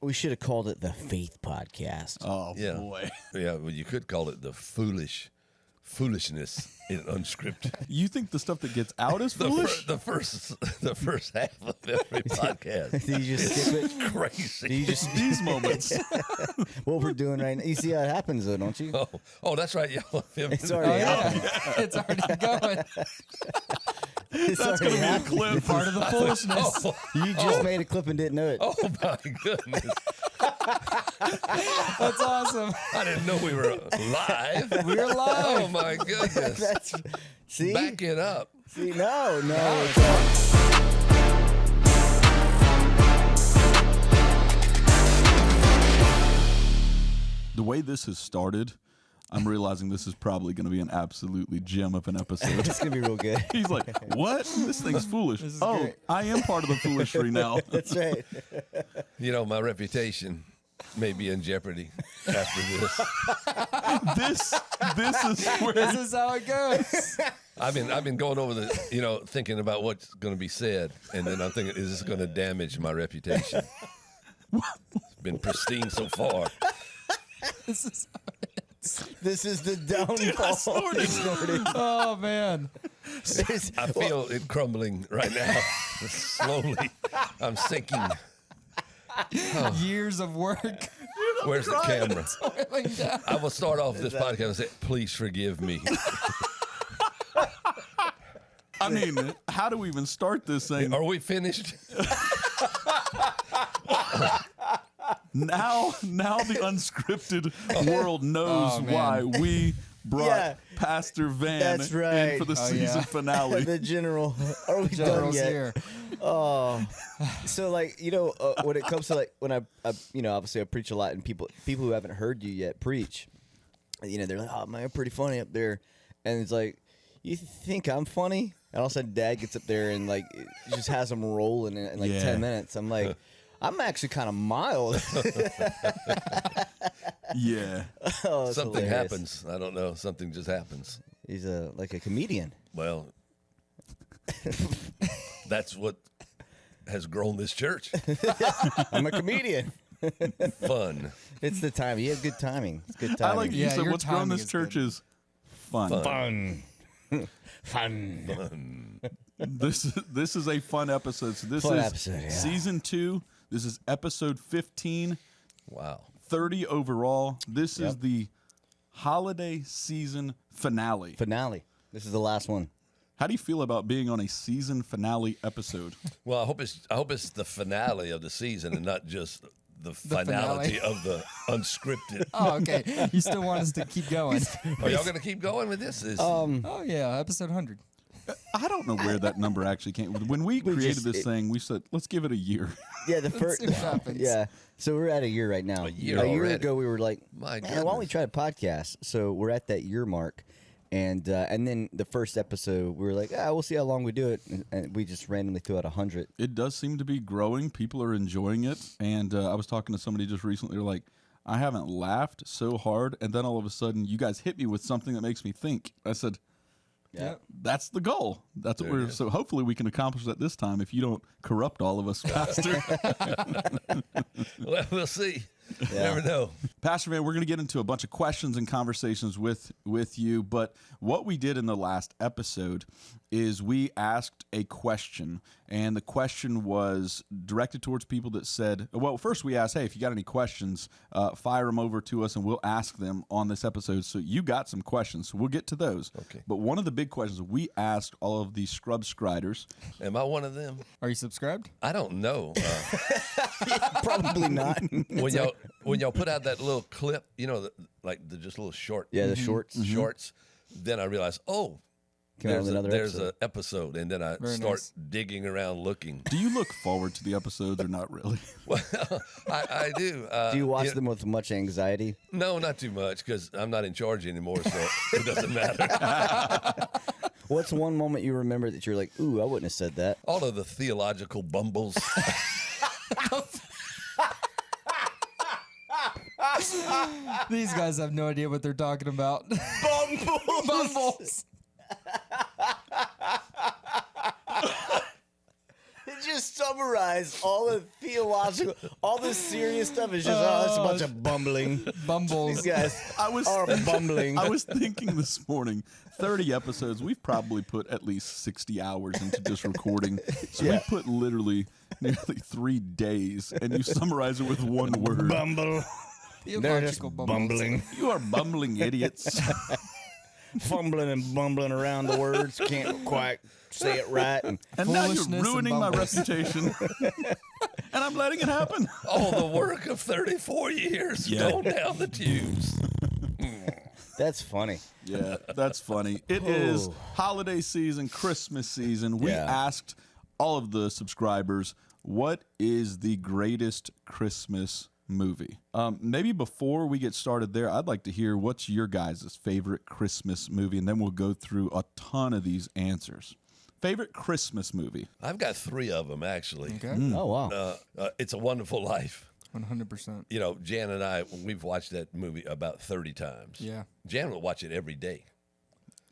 We should have called it the Faith Podcast. Oh, boy. Yeah, well, you could call it the foolishness in Unscripted. You think the stuff that gets out is foolish? The first half of every podcast. Do you just skip it? Crazy. Do you just These moments. what we're doing right now? You see how it happens, though, don't you? Oh, that's right. Y'all have It's already happened. It's already going. That's going to be a clip. Part of the foolishness. You just made a clip and didn't know it. Oh, my goodness. That's awesome. I didn't know we were live. We're live. Oh, my goodness. See? Back it up. See? No. The way this has started, I'm realizing this is probably going to be an absolutely gem of an episode. It's going to be real good. He's like, what? This thing's foolish. This is Oh, great. I am part of the foolery now. That's right. You know, my reputation may be in jeopardy after this. This is where This is how it goes. I've been going over thinking about what's going to be said, and then I'm thinking, is this going to damage my reputation? It's been pristine so far. This is how it is. This is the downfall. Snorted. Oh, man. I feel it crumbling right now. Slowly, I'm sinking. Years of work. Where's the camera? Toiling down. I will start off this podcast and say, please forgive me. I mean, how do we even start this thing? Are we finished? Now the unscripted world knows why we brought Pastor Van That's right. in for the season finale. The general. Are we General's done yet? here. Oh, so like when it comes to like when I obviously I preach a lot, and people who haven't heard you yet preach, they're like, oh man, you're pretty funny up there, and it's like, you think I'm funny? And all of a sudden, Dad gets up there and like just has them rolling in like 10 minutes. I'm like, I'm actually kind of mild. Yeah. Oh, Something hilarious. happens. I don't know. Something just happens. He's like a comedian. Well, that's what has grown this church. I'm a comedian. Fun. It's the time. You have good timing. It's good timing. I like you Yeah, said, your what's grown timing this is church good. is fun. Fun. This is a fun episode. So this Fun is episode, yeah. season 2. This is episode 15. Wow. 30 overall. This is the holiday season finale. Finale. This is the last one. How do you feel about being on a season finale episode? Well, I hope it's the finale of the season and not just the finality of the unscripted. Oh, okay. You still want us to keep going. Are y'all going to keep going with this? Oh, yeah. Episode 100. I don't know where that number actually came. When we created just- this thing, we said, let's give it a year. Yeah, the first. see what happens. Yeah, so we're at a year right now. A year A year already. ago, we were like, My man, why don't we goodness. try a podcast? So we're at that year mark, and then the first episode, we were like, we'll see how long we do it, and we just randomly threw out 100. It does seem to be growing. People are enjoying it. And I was talking to somebody just recently. They're like, I haven't laughed so hard. And then all of a sudden, you guys hit me with something that makes me think. I said, Yeah. that's the goal. That's what we're. So hopefully we can accomplish that this time if you don't corrupt all of us, Pastor. Well, we'll see. Yeah. Never know. Pastor Van, we're going to get into a bunch of questions and conversations with you. But what we did in the last episode is we asked a question, and the question was directed towards people that said, well, first we asked, hey, if you got any questions, fire them over to us, and we'll ask them on this episode. So you got some questions, so we'll get to those. Okay. But one of the big questions we asked all of these Scrub Scriders, Am I one of them? Are you subscribed? I don't know. Probably not. When y'all put out that little clip, just little short. Yeah, the shorts. Shorts. Then I realized, Came out with another there's episode. an episode, and then I Very start nice. digging around looking. do you look forward to the episodes or not really? Well, I do. Do you watch them with much anxiety? No, not too much, because I'm not in charge anymore, so it doesn't matter. What's one moment you remember that you're like, ooh, I wouldn't have said that? All of the theological bumbles. These guys have no idea what they're talking about. Bumbles. Just summarize all the theological, all the serious stuff is just, oh, that's a bunch of bumbling. Bumbles. These guys are bumbling. I was thinking this morning, 30 episodes, we've probably put at least 60 hours into just recording. So we put literally nearly 3 days, and you summarize it with one word. Bumble. They're just Theological bumbles. bumbling. You are bumbling idiots. Fumbling and bumbling around the words. Can't quite say it right. And And now you're Foolishness and ruining my bumbles. reputation. And I'm letting it happen. All the work of 34 years going down the tubes. that's funny. Yeah, that's funny. It is holiday season, Christmas season. We asked all of the subscribers, what is the greatest Christmas movie? Maybe before we get started there, I'd like to hear what's your guys' favorite Christmas movie, and then we'll go through a ton of these answers. Favorite Christmas movie? I've got 3 of them, actually. Okay. Oh, wow. It's a Wonderful Life. 100%. You know, Jan and I, we've watched that movie about 30 times. Yeah. Jan will watch it every day.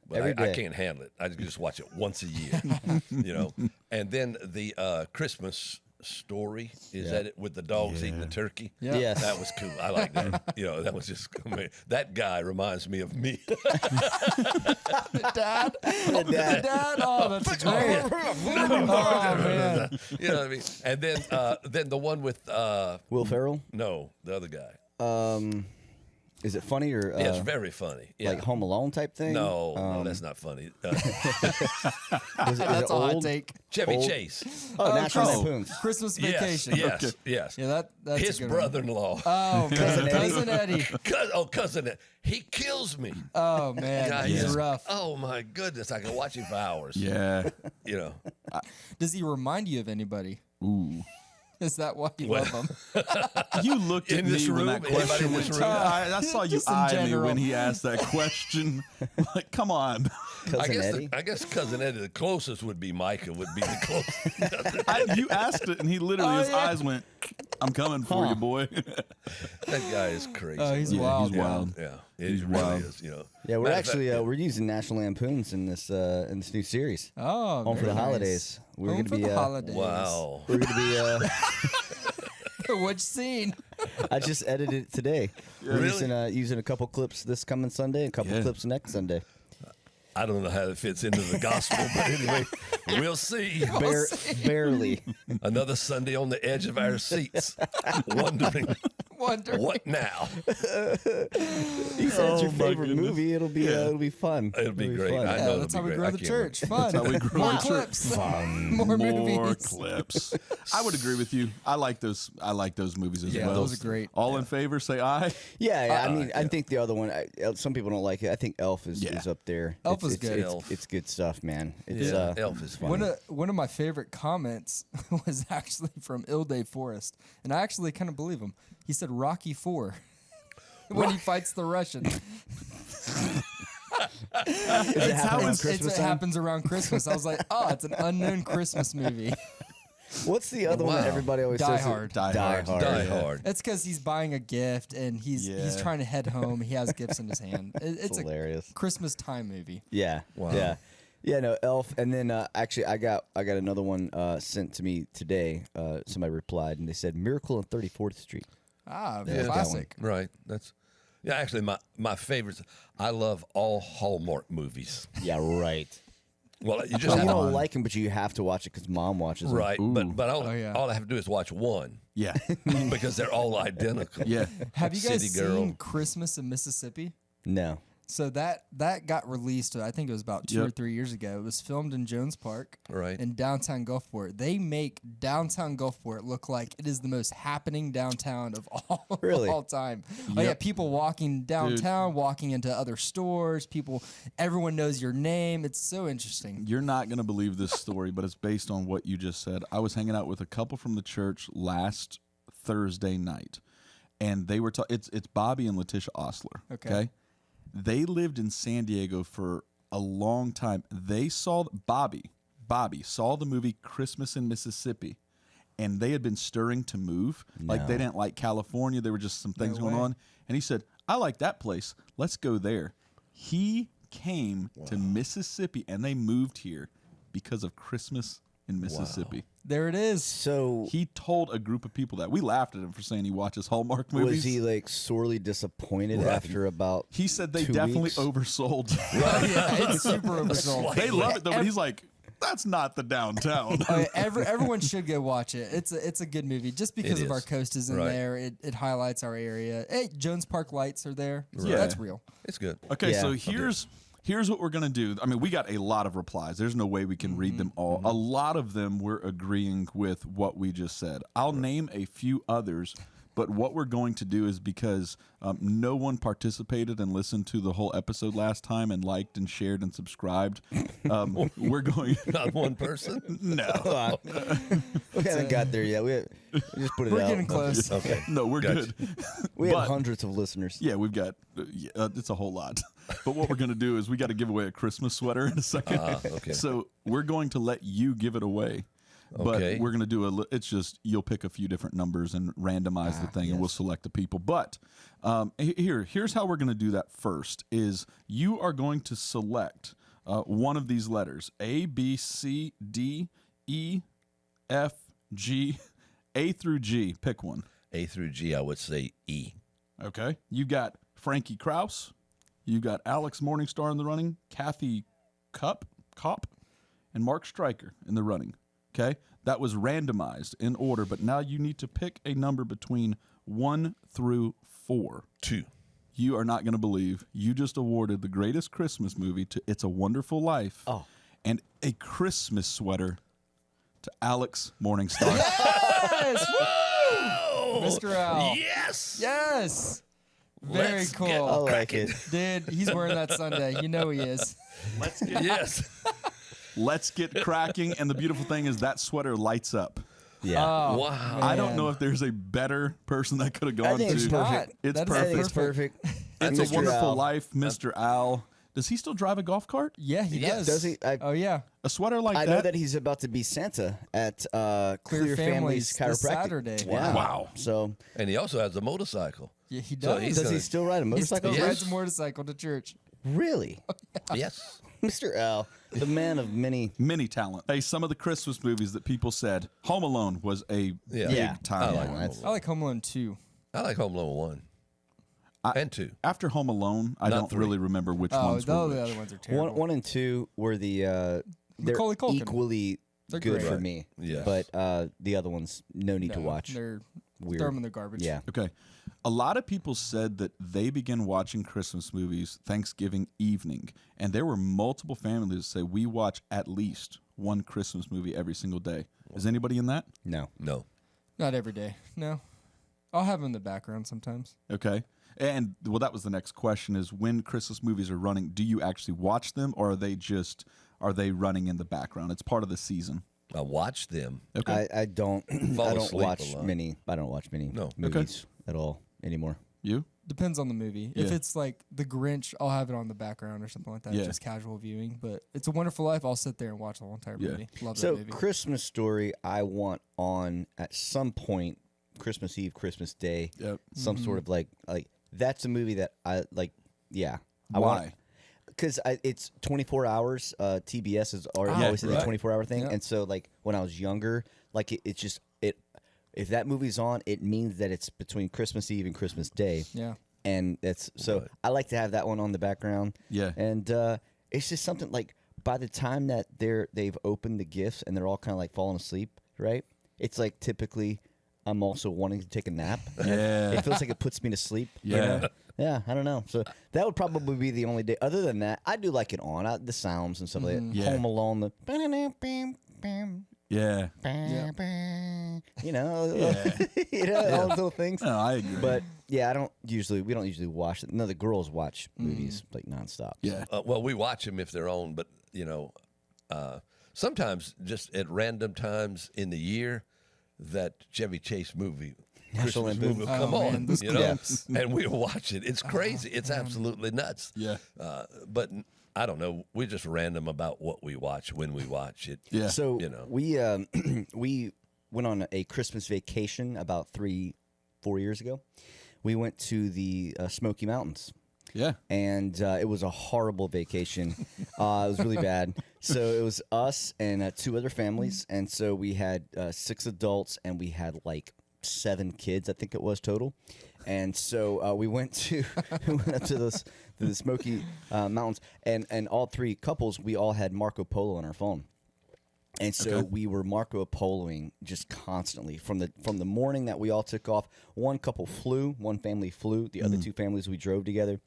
But Every I day. can't handle it. I just watch it once a year, you know. And then the Christmas Story, is that it, with the dogs eating the turkey? Yeah. Yes. That was cool. I like that. You know, that was just, I mean, that guy reminds me of me. Dad? Dad. Dad? Oh, that's great. Oh, man. You know what I mean? And then the one with, Will Ferrell? no, the other guy. Is it funny or Yeah, it's very funny. Yeah. like Home Alone type thing? no, that's not funny. Is it That's a hot old? take. Chevy Old? Chase. Oh, National Chris- Lampoons. Christmas Yes, Vacation. yes, yes. Yeah, that's His a good brother-in-law. One. Oh, man. Cousin Eddie. Cousin Ed. He kills me. Oh, man. God, He's yes. rough. Oh my goodness, I can watch him for hours. Yeah. You know. Does he remind you of anybody? Ooh. Is that why you love him? You looked at In me this when room? that Anybody question in went. this room? I saw you Just in eye me general. when he asked that question. Like, come on. Cousin Eddie? I guess Cousin Eddie, the closest would be Micah, would be the closest. You asked it, and he literally, his eyes went, I'm coming for you, boy. That guy is crazy. Oh, he's Yeah, wild. he's wild. Yeah, he really wild. is. You know. Yeah, we're Matter of actually fact, we're using National Lampoons in this new series. Oh, Home for very the nice. holidays. We're Home gonna for be the holidays. Wow. we're gonna be Which scene? I just edited it today. We're Really? using a couple clips this coming Sunday, a couple clips next Sunday. I don't know how it fits into the gospel, but anyway, we'll see. Barely. Another Sunday on the edge of our seats, wondering what now. You said it's your my favorite goodness. movie. It'll be fun. It'll be great. fun. I Yeah, know that's it'll how be we great. grow I the can't church. Fun. That's how we grow More the church. clips. Fun. More movies. More clips. I would agree with you. I like those movies as Yeah, well. those are great. All in favor, say aye. Yeah, I mean, I think the other one. Some people don't like it. I think Elf is up there. Elf is It's- good. It's good stuff, man. It's Yeah, Elf is fun. One of my favorite comments was actually from Ilday Forrest, and I actually kind of believe him. He said Rocky 4 when he fights the Russian. It how It happens around Christmas. I was like, oh, it's an unknown Christmas movie. What's the other one that Wow. everybody always Die says? Hard. Die Die Hard. Hard. Die yeah. Hard. It's because he's buying a gift and he's Yeah. trying to head home. He has gifts in his hand. It's a Hilarious. Christmas time movie. Yeah. Wow. Yeah. Yeah, no, Elf, and then actually I got another one sent to me today. Somebody replied and they said Miracle on 34th Street. Ah, that classic. Right. Actually, my favorites. I love all Hallmark movies. Yeah, right. Well, you just Well, have you to, don't like them, but you have to watch it because Mom watches them. right. But all, Oh, yeah. all I have to do is watch one Yeah. because they're all identical. Yeah. Have you guys City Girl. seen Christmas in Mississippi? No. So that got released, I think it was about 2 or Yep. 3 years ago. It was filmed in Jones Park Right. in downtown Gulfport. They make downtown Gulfport look like it is the most happening downtown of all, Really? all time. Oh yeah, Yep. people walking downtown, walking into other stores, everyone knows your name. It's so interesting. You're not going to believe this story, but it's based on what you just said. I was hanging out with a couple from the church last Thursday night, and they were it's Bobby and Letitia Osler. Okay. They lived in San Diego for a long time. They saw Bobby saw the movie Christmas in Mississippi, and they had been stirring to move. Like they didn't like California. There were just some things going way. on, and he said, "I like that place. Let's go there." He came to Mississippi, and they moved here because of Christmas in Mississippi. There it is. So He told a group of people that. We laughed at him for saying he watches Hallmark movies. was he like sorely disappointed after about? He said they 2 definitely weeks? oversold. Yeah, it's super oversold. They love it though, but he's like, that's not the downtown. Oh, yeah, everyone should go watch it. It's a good movie just because It of our is. coast is in Right. there. It highlights our area. Hey, Jones Park lights are there. So Yeah. that's real. It's good. Okay, Yeah. so here's what we're gonna do. I mean, we got a lot of replies. There's no way we can read them all. A lot of them we're agreeing with what we just said. I'll name a few others, but what we're going to do is because no one participated and listened to the whole episode last time and liked and shared and subscribed, we're going. Not one person. No, We haven't got there yet. We just put it We're out. getting close. Okay. no, we're Gotcha. good. We have But- hundreds of listeners. Yeah, we've got it's a whole lot. But what we're going to do is we got to give away a Christmas sweater in a second. Okay. So we're going to let you give it away. But Okay. we're going to do it's just you'll pick a few different numbers and randomize the thing and we'll select the people. But here's how we're going to do that first is you are going to select one of these letters, A, B, C, D, E, F, G, A through G. Pick one. A through G, I would say E. Okay. You got Frankie Krause. You got Alex Morningstar in the running, Kathy Kopp, and Mark Stryker in the running. Okay. That was randomized in order, but now you need to pick a number between 1 through 4. 2. You are not going to believe you just awarded the greatest Christmas movie to It's a Wonderful Life and a Christmas sweater to Alex Morningstar. Yes! Woo! Mr. Al. Yes. Yes. Very Let's cool. get I like it. Dude, he's wearing that Sunday. You know he is. Yes. Let's get cracking. And the beautiful thing is that sweater lights up. Yeah. Oh, Wow. I don't man. know if there's a better person that could have gone think to. it's perfect. It's That is I think it's perfect. perfect. It's Mr. a Wonderful Al. Life, Mr. Al. Does he still drive a golf cart? Yeah, he Yes. does. Does he? Oh, yeah. A sweater like I that? know that he's about to be Santa at Clear Families this Chiropractic. Saturday. Yeah. Wow. So And he also has a motorcycle. Yeah, he So does. he's does he gonna- still ride a He motorcycle? still Yes. rides a motorcycle to church. Really? Yes. Mr. Al, the man of many. Many talent. Hey, some of the Christmas movies that people said Home Alone was a Yeah. big Yeah. time. I like one. Home that's- I like Home Alone 2. I like Home Alone 1 and 2. After Home Alone, I Not don't 3. really remember which Oh, ones the were which. other ones are terrible. One and two were the they're Macaulay Culkin. equally They're good great. for Right. me. Yes. But the other ones, no need to No, watch. They're Weird. throw them in the garbage. Yeah. Okay. A lot of people said that they began watching Christmas movies Thanksgiving evening, and there were multiple families that say we watch at least one Christmas movie every single day. Is anybody in that? No. No. Not every day. No. I'll have them in the background sometimes. Okay. And well, that was the next question: is when Christmas movies are running, do you actually watch them, or are they running in the background? It's part of the season. I watch them. Okay. I don't. Fall I don't asleep a watch lot. many. I don't watch many No. movies at all anymore. You? Depends on the movie. If Yeah. it's like The Grinch, I'll have it on the background or something like that. Yeah. Just casual viewing. But It's a Wonderful Life. I'll sit there and watch the whole entire Yeah. movie. Love So that movie. Christmas Story, I want on at some point, Christmas Eve, Christmas Day, Yep. some sort of like that's a movie that I like. Yeah. Why? Because it's 24 hours. TBS is already Yeah, always in the right. 24-hour thing, Yeah. and so like when I was younger, like it's just it. If that movie's on, it means that it's between Christmas Eve and Christmas Day, Yeah. and that's so. Right. I like to have that one on the background. Yeah. and it's just something like by the time that they've opened the gifts and they're all kind of like falling asleep, right? It's like typically I'm also wanting to take a nap. Yeah. It feels like it puts me to sleep. you Yeah. know? Yeah, I don't know. So that would probably be the only day. Other than that, I do like it on the sounds and stuff like that. Yeah. Home Alone, the Yeah. you know, Yeah. you know, all those little things. No, I agree. But yeah, we don't usually watch it. No, the girls watch movies like nonstop. yeah. Well, we watch them if they're on, but sometimes just at random times in the year, that Chevy Chase movie, National Christmas movie will Lampoon. come Oh, on, man, those you know, clips. and we'll watch it. It's crazy. It's absolutely nuts. Yeah. But I don't know. We're just random about what we watch when we watch it. Yeah. So You know. we we went on a Christmas vacation about 3-4 years ago. We went to the Smoky Mountains, Yeah. And it was a horrible vacation. It was really bad. So it was us and 2 other families. And so we had 6 adults and we had like 7 kids, I think it was total. And so we went up to the Smoky Mountains. And all 3 couples, we all had Marco Polo on our phone. And so we were Marco Poloing just constantly from the morning that we all took off. One family flew. The other 2 families we drove together,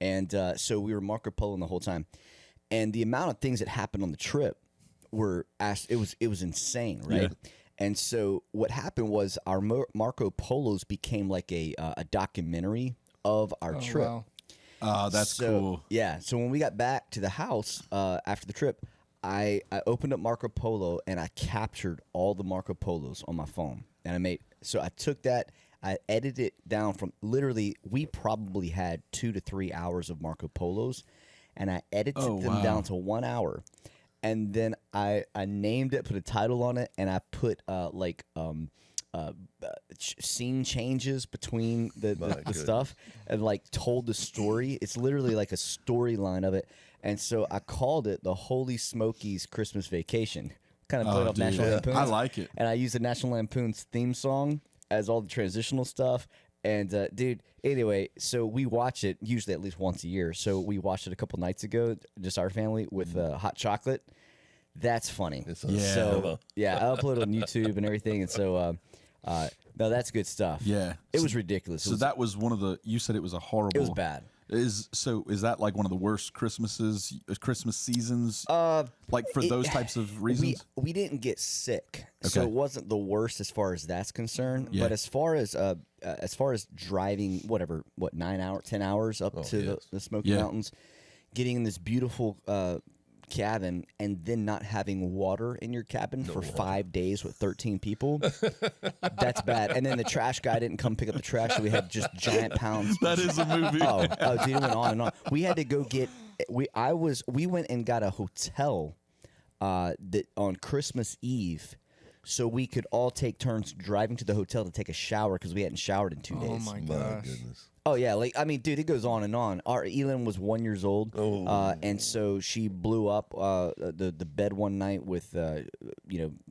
and so we were Marco Poloing the whole time. And the amount of things that happened on the trip it was insane, right? Yeah. And so what happened was our Marco Polos became like a documentary of our trip. Wow. That's cool. Yeah. So when we got back to the house after the trip, I opened up Marco Polo and I captured all the Marco Polos on my phone. And I took that, I edited it down from literally, we probably had 2 to 3 hours of Marco Polos, and I edited them down to 1 hour. And then I named it, put a title on it, and I put scene changes between the stuff, and like told the story. It's literally like a storyline of it. And so I called it the Holy Smokies Christmas Vacation. Kind of played off National Lampoon's. I like it. And I used the National Lampoon's theme song as all the transitional stuff. And dude, anyway, so we watch it usually at least once a year. So we watched it a couple nights ago, just our family, with hot chocolate. That's funny. So yeah, I upload on YouTube and everything. And so no, that's good stuff. Yeah, it was ridiculous. So that was one of the. You said it was a horrible. It was bad. Is that like one of the worst Christmas seasons? Like for those types of reasons? We didn't get sick, so it wasn't the worst as far as that's concerned. Yeah. But as far as driving, 10 hours up to the Smoky Mountains, getting in this beautiful cabin and then not having water in your cabin for 5 days with 13 people, that's bad. And then the trash guy didn't come pick up the trash, so we had just giant pounds. That is a movie. Oh, dude, it went on and on. We had to go get. We went and got a hotel that on Christmas Eve, so we could all take turns driving to the hotel to take a shower because we hadn't showered in 2 days. Oh my gosh. Goodness. Oh yeah, dude, it goes on and on. Our Elin was 1 year old, and so she blew up the bed one night with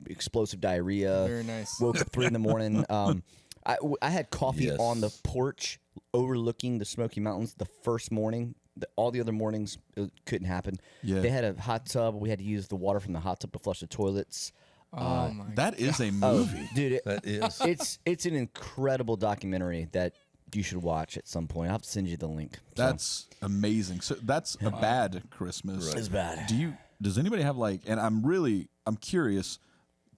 explosive diarrhea. Very nice. Woke up 3 a.m. I had coffee on the porch overlooking the Smoky Mountains the first morning. All the other mornings it couldn't happen. Yeah. They had a hot tub. We had to use the water from the hot tub to flush the toilets. Oh my! That is a movie, dude. That is. It's an incredible documentary that you should watch at some point. I'll have to send you the link. That's amazing. So that's a bad Christmas. Right. It's bad. Does anybody have and I'm curious,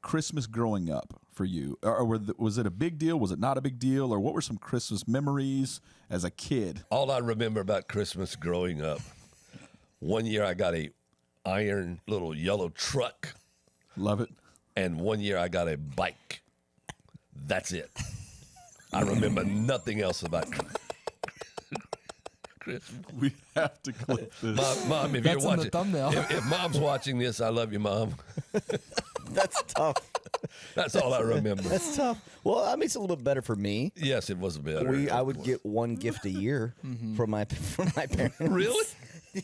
Christmas growing up for you, or was it a big deal? Was it not a big deal? Or what were some Christmas memories as a kid? All I remember about Christmas growing up, one year I got a iron little yellow truck. Love it. And one year I got a bike. That's it. I remember nothing else about Christmas. We have to clip this. Mom, if That's you're in watching, the thumbnail. if Mom's watching this, I love you, Mom. That's tough. That's all I remember. That's tough. Well, it's a little bit better for me. Yes, it was better. I would get one gift a year from my parents. Really?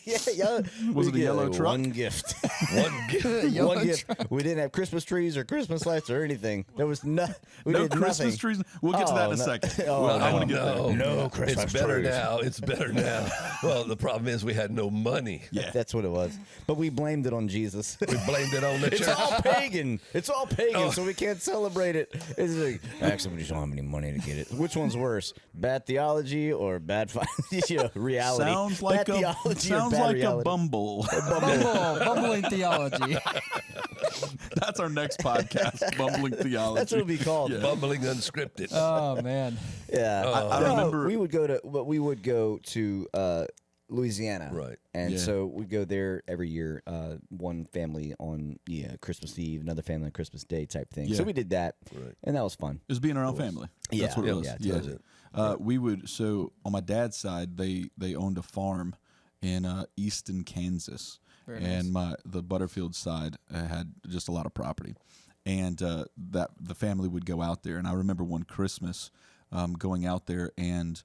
Yeah. Was it a yellow truck? One gift. One gift. Yellow One gift. truck. We didn't have Christmas trees or Christmas lights or anything. There was no Christmas nothing. trees. We'll get to that in a second. I want to get there. No Christmas It's better trees. now. It's better now. Well, the problem is we had no money. Yeah. That's what it was. But we blamed it on Jesus. We blamed it on the It's church. all pagan. It's all pagan, so we can't celebrate it. It's like, actually, we just don't have any money to get it. Which one's worse, bad theology or bad reality? Sounds like bad theology or bad reality. Bumbling theology. That's our next podcast, Bumbling Theology. That's what it'll be called. Yeah. Bumbling unscripted. Oh man. Yeah, I remember we would go to Louisiana, Right. And so we go there every year. One family on Christmas Eve, another family on Christmas Day, type thing. Yeah. So we did that, Right. and that was fun. It was being our own family. Yeah. That's what it was. Yeah, That's it. We would, so on my dad's side, they owned a farm in Easton, Kansas. Very and the Butterfield side had just a lot of property. And that the family would go out there. And I remember one Christmas, going out there, and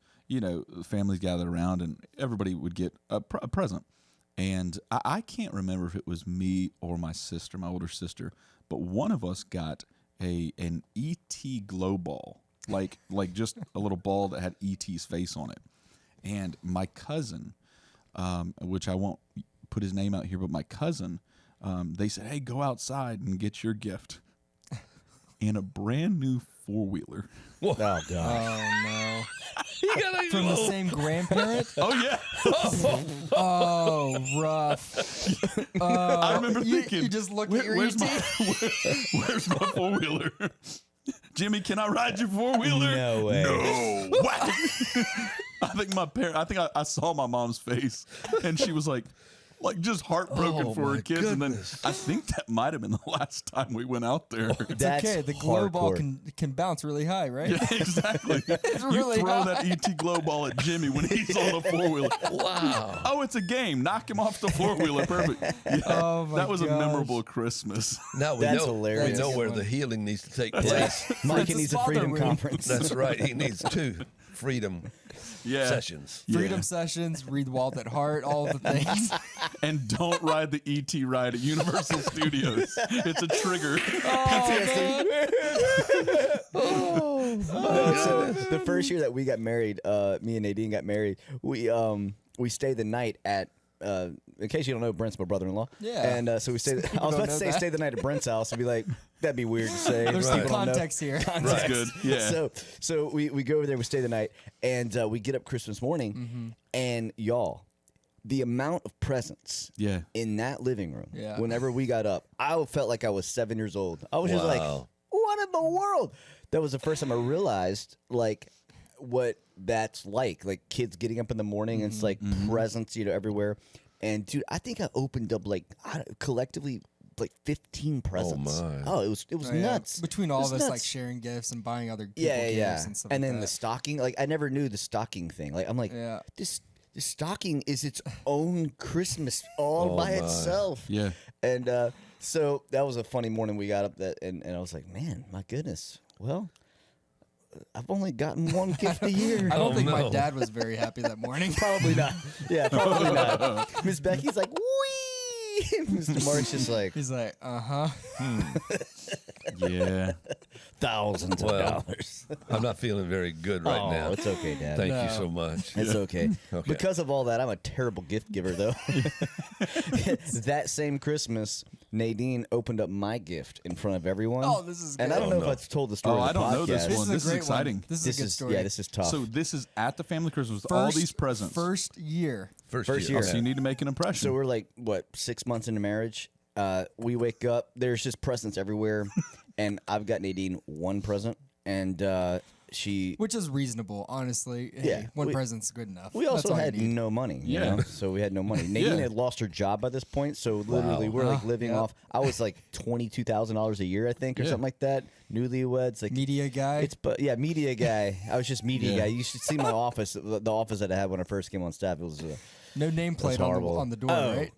families gathered around, and everybody would get a present. And I can't remember if it was me or my sister, my older sister, but one of us got an ET glow ball, like just a little ball that had ET's face on it. And my cousin, which I won't put his name out here, but my cousin, they said, "Hey, go outside and get your gift." And a brand new 4-wheeler. Oh god. Oh no. You got a From the same grandparent? Oh yeah. Oh, rough. I remember thinking, you just look at your where's ET? where's my 4-wheeler? Jimmy, can I ride your 4-wheeler? No way. No. What? I think I saw my mom's face, and she was like just heartbroken Oh, for her my kids. And goodness. then I think that might have been the last time we went out there. It's That's okay. The glow ball hardcore. can bounce really high, right? Yeah, exactly. It's You really throw high. that ET glow ball at Jimmy when he's on the 4-wheeler. Wow. Oh, it's a game. Knock him off the 4-wheeler. Perfect. Yeah, Oh, my that was a gosh. memorable Christmas. Now we That's know hilarious. we know That's a where good the one. healing needs to take place. Mike That's needs his a freedom father room. conference. That's right. He needs 2 freedom Yeah. sessions. Freedom Yeah. sessions, read Walt at Heart, all of the things. And don't ride the ET ride at Universal Studios. It's a trigger. So the first year that we got married, me and Nadine got married. We stayed the night at. In case you don't know, Brent's my brother-in-law. Yeah. And so we stayed. I was don't about to know say that. stay the night at Brent's house. I'd be like, that'd be weird to say. There's some People don't know. context here. That's good. Yeah. So we go over there, we stay the night, and we get up Christmas morning, and y'all, the amount of presents Yeah. in that living room. Yeah. Whenever we got up, I felt like I was 7 years old. I was just like, Wow. what in the world? That was the first time I realized like what that's like kids getting up in the morning and it's like presents, everywhere. And dude, I think I opened up collectively 15 presents. my. Oh, it was Oh, yeah. nuts. Between It all was of us, like nuts. sharing gifts and buying other people Yeah, gifts yeah. and stuff And like then the that. stocking, I never knew the stocking thing. I'm like, Yeah. this stocking is its own Christmas all Oh, by my. itself. Yeah. And so that was a funny morning. We got up and I was like, man, my goodness. Well, I've only gotten one gift a year. I don't think my no. dad was very happy that morning. Probably not. Yeah, probably not. Miss Becky's like, wee. Mr. Mark's just like, He's like, uh-huh. Yeah. thousands of Well, dollars. I'm not feeling very good right Oh, now. it's okay, Dad. Thank No. you so much. It's okay. Okay. Because of all that, I'm a terrible gift giver, though. That same Christmas, Nadine opened up my gift in front of everyone. Oh, this is And I good. don't Oh, know no. if I've told the story. Oh, on I the don't know this podcast. This one. is a This is great exciting. One. This is a good story. Yeah, this is tough. So this is at the family Christmas with all these presents. First year. First Oh, year. so you need to make an impression. So we're like, what, 6 months into marriage? We wake up, there's just presents everywhere. And I've got Nadine one present. And she. Which is reasonable, honestly. Hey, Yeah, one we- present's good enough. We That's also all you had need. no money, you Yeah. know? So we had no money. Nadine Yeah. had lost her job by this point, so literally we're like living Yep. off. I was like $22,000 a year, I think, or Yeah. something like that. Newlyweds, like Media guy. yeah, media guy. I was just media Yeah. guy. You should see my office, the office that I had when I first came on staff. It was No nameplate horrible. on the door, Oh. right?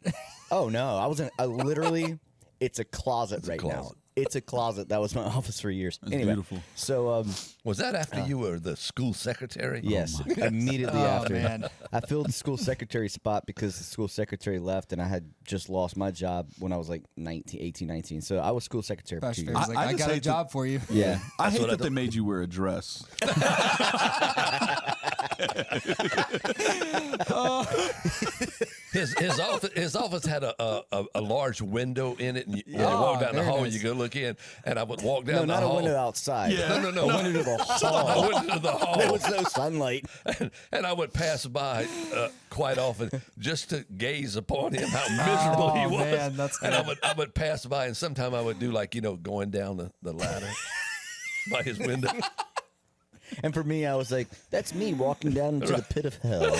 oh no, I wasn't. I literally, it's a closet right now. closet. It's a closet. That was my office for years. Anyway, beautiful. So Was that after you were the school secretary? yes, immediately Oh, after. man. I filled the school secretary spot because the school secretary left and I had just lost my job when I was like 18, 19. So I was school secretary for Pastor 2 Van years. was like, I just got a hate job for you. Yeah. I hate what I that they made you wear a dress. His office had a large window in it, and you Oh, walk down the very hall, nice. you go look in, and I would walk No, down the not a hall. window outside. Yeah. No. A window to the I hall. went into the There hall, was no sunlight. and I would pass by quite often just to gaze upon him, how miserable he Oh, was. man, that's and good. I would pass by, and sometime I would do like going down the ladder by his window. And for me, I was like, that's me walking down into the pit of hell.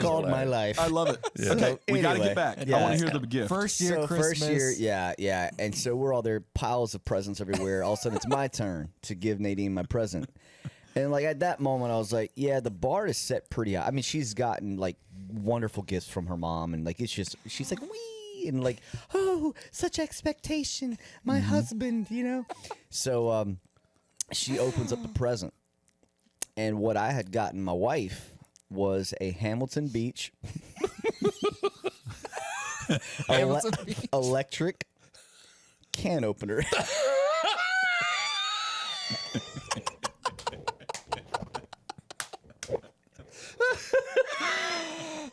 Called my life. I love it. Yeah. Okay, we got to Anyway, get back. yeah. I want to hear the gift. First year So Christmas. first year, yeah. And so we're all there, piles of presents everywhere. All of a sudden, it's my turn to give Nadine my present. And like at that moment, I was like, yeah, the bar is set pretty high. I mean, she's gotten like wonderful gifts from her mom, and like it's just she's like, wee, and like, oh, such expectation, my husband, you know. So she opens up the present, And what I had gotten my wife was a Hamilton Beach, Hamilton Beach. electric can opener.